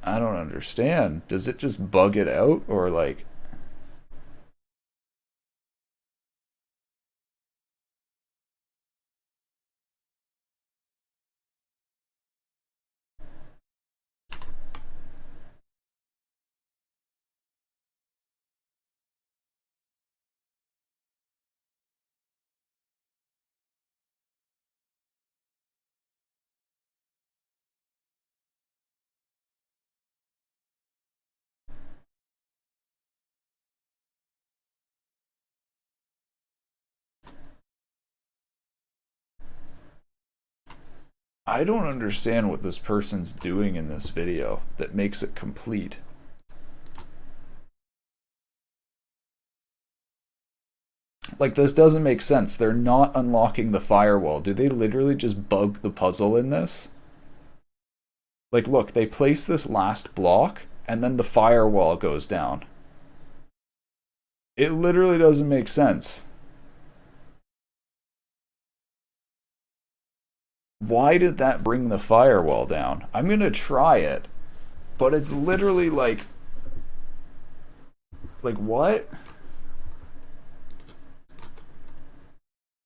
I don't understand. Does it just bug it out or like... I don't understand what this person's doing in this video that makes it complete. Like, this doesn't make sense. They're not unlocking the firewall. Do they literally just bug the puzzle in this? Like, look, they place this last block, and then the firewall goes down. It literally doesn't make sense. Why did that bring the firewall down? I'm gonna try it, but it's literally like what?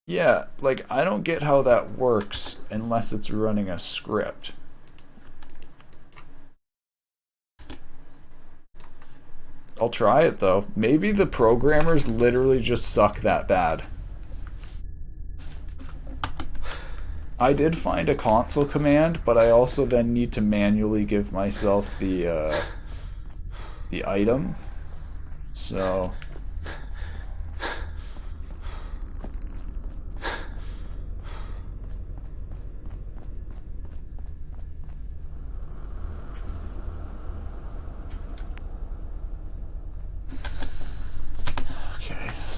Yeah, like, I don't get how that works unless it's running a script. I'll try it though. Maybe the programmers literally just suck that bad. I did find a console command, but I also then need to manually give myself the item. So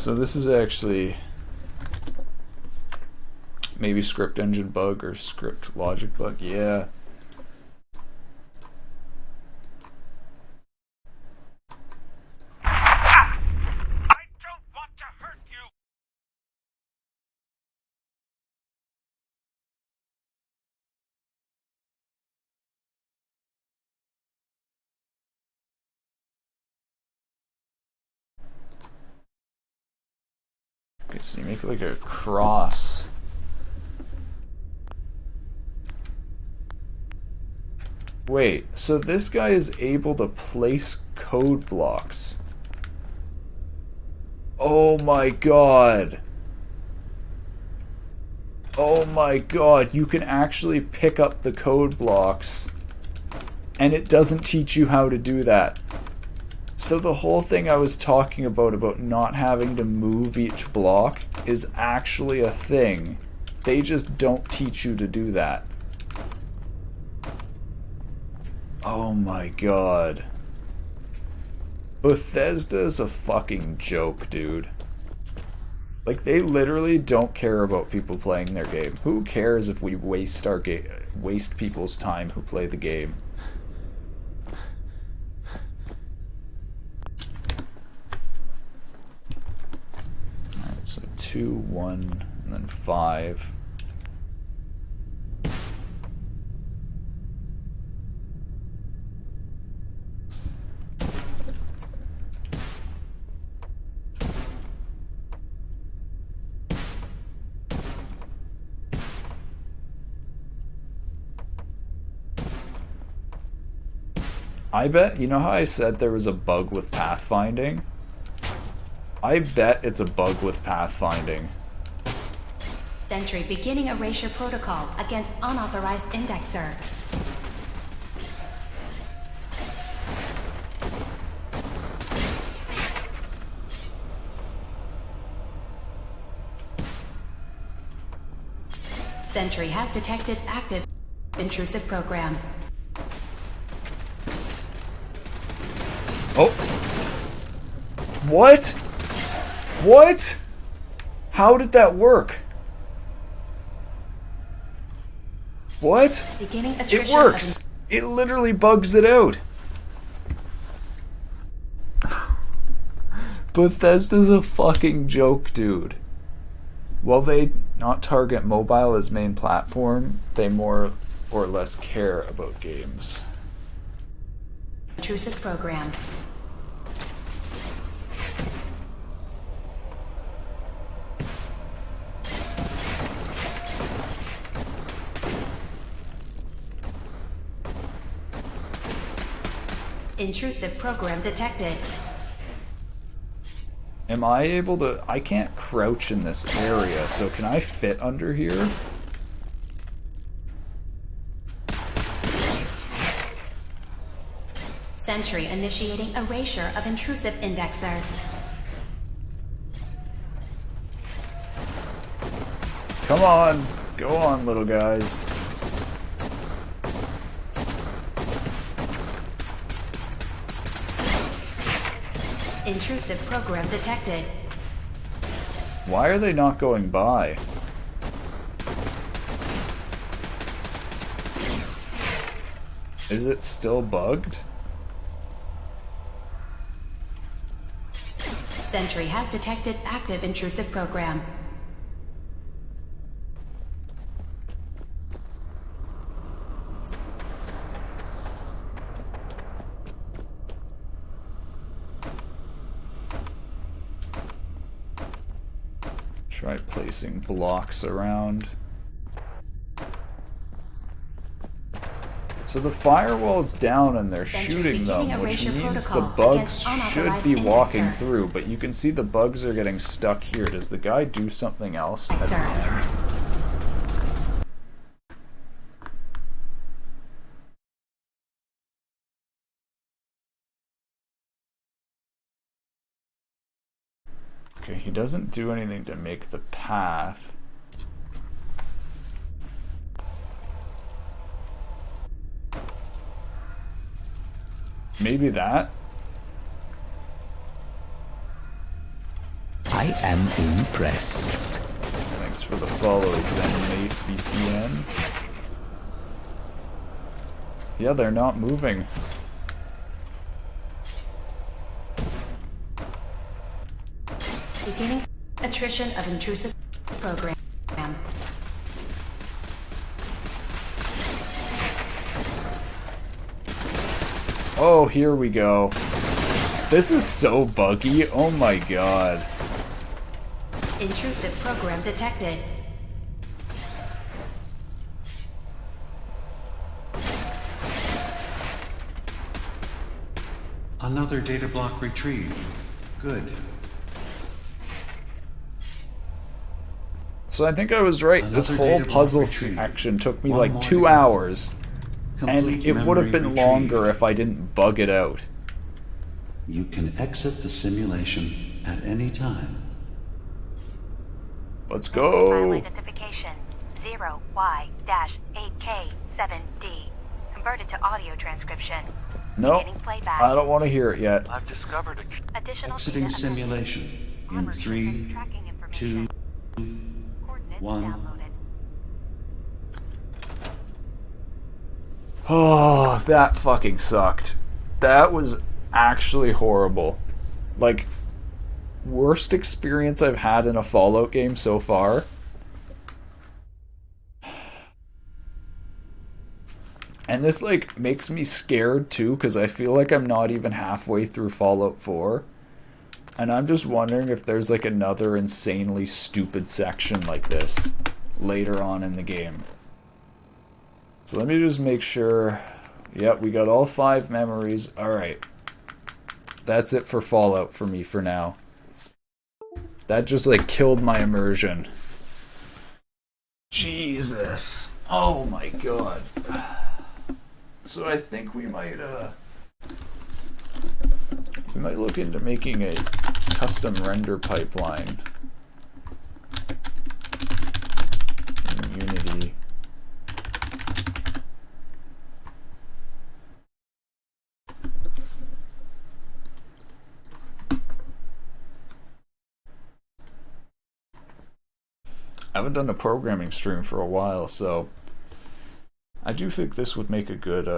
So this is actually maybe script engine bug or script logic bug. Yeah. Okay, so you make like a cross. Wait, so this guy is able to place code blocks. Oh my god. Oh my god, you can actually pick up the code blocks and it doesn't teach you how to do that. So the whole thing I was talking about not having to move each block is actually a thing. They just don't teach you to do that. Oh my god. Bethesda is a fucking joke, dude. Like, they literally don't care about people playing their game. Who cares if we waste people's time who play the game? Alright, so 2, 1, and then 5. I bet, you know how I said there was a bug with pathfinding? I bet it's a bug with pathfinding. Sentry beginning erasure protocol against unauthorized indexer. Sentry has detected active intrusive program. Oh. What? What? How did that work? What? It works. It literally bugs it out. Bethesda's a fucking joke, dude. While they not target mobile as main platform, they more or less care about games. Intrusive program. Intrusive program detected. Am I able to... I can't crouch in this area, so can I fit under here? Sentry initiating erasure of intrusive indexer. Come on! Go on, little guys. Intrusive program detected. Why are they not going by? Is it still bugged? Sentry has detected active intrusive program. Try placing blocks around. So the firewall's down and they're shooting them, which means the bugs should be walking through, but you can see the bugs are getting stuck here. Does the guy do something else? I don't know. Okay, he doesn't do anything to make the path. Maybe that? I am impressed. Thanks for the follow, ZenMate VPN. Yeah, they're not moving. Beginning attrition of intrusive program. Oh, here we go. This is so buggy. Oh my god. Intrusive program detected. Another data block retrieved. Good. So I think I was right. This whole puzzle action took me like 2 hours. And it would have been longer if I didn't bug it out. You can exit the simulation at any time. Let's go. File identification 0Y-8K7D. Converted to audio transcription. Nope. Beginning playback. I don't want to hear it yet. I've discovered a... Additional Exiting data simulation in 3, 2, 1. Oh, that fucking sucked. That was actually horrible. Like, worst experience I've had in a Fallout game so far. And this, like, makes me scared, too, because I feel like I'm not even halfway through Fallout 4. And I'm just wondering if there's, like, another insanely stupid section like this later on in the game. So let me just make sure. Yep, we got all 5 memories. Alright. That's it for Fallout for me for now. That just, like, killed my immersion. Jesus. Oh my god. So I think we might look into making a custom render pipeline in Unity. I haven't done a programming stream for a while, so I do think this would make a good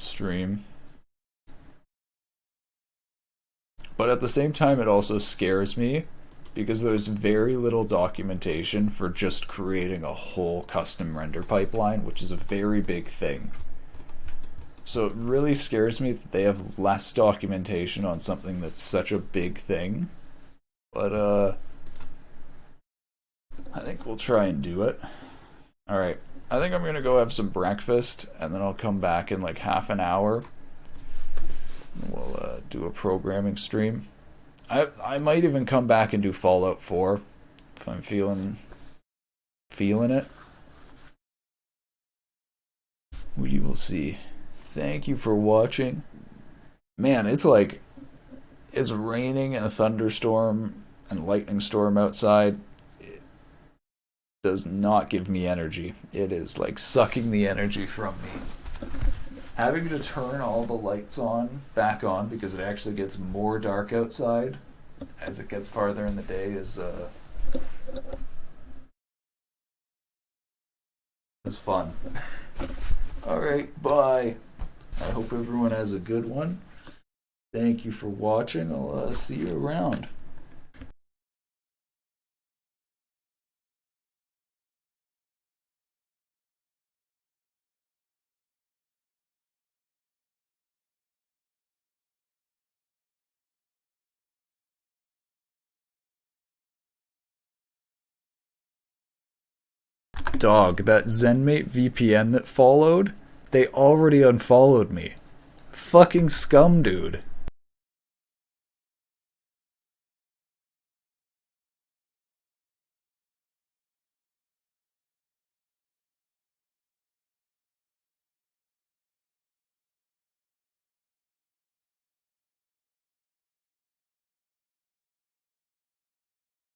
stream. But at the same time, it also scares me because there's very little documentation for just creating a whole custom render pipeline, which is a very big thing. So it really scares me that they have less documentation on something that's such a big thing. But, I think we'll try and do it. Alright, I think I'm gonna go have some breakfast, and then I'll come back in like half an hour. We'll do a programming stream. I might even come back and do Fallout 4, if I'm feeling it. We will see. Thank you for watching. Man, it's like... It's raining and a thunderstorm and lightning storm outside. It does not give me energy. It is like sucking the energy from me. Having to turn all the lights back on because it actually gets more dark outside as it gets farther in the day is fun. Alright, bye. I hope everyone has a good one. Thank you for watching. I'll see you around. Dog, that ZenMate VPN that followed, they already unfollowed me. Fucking scum, dude.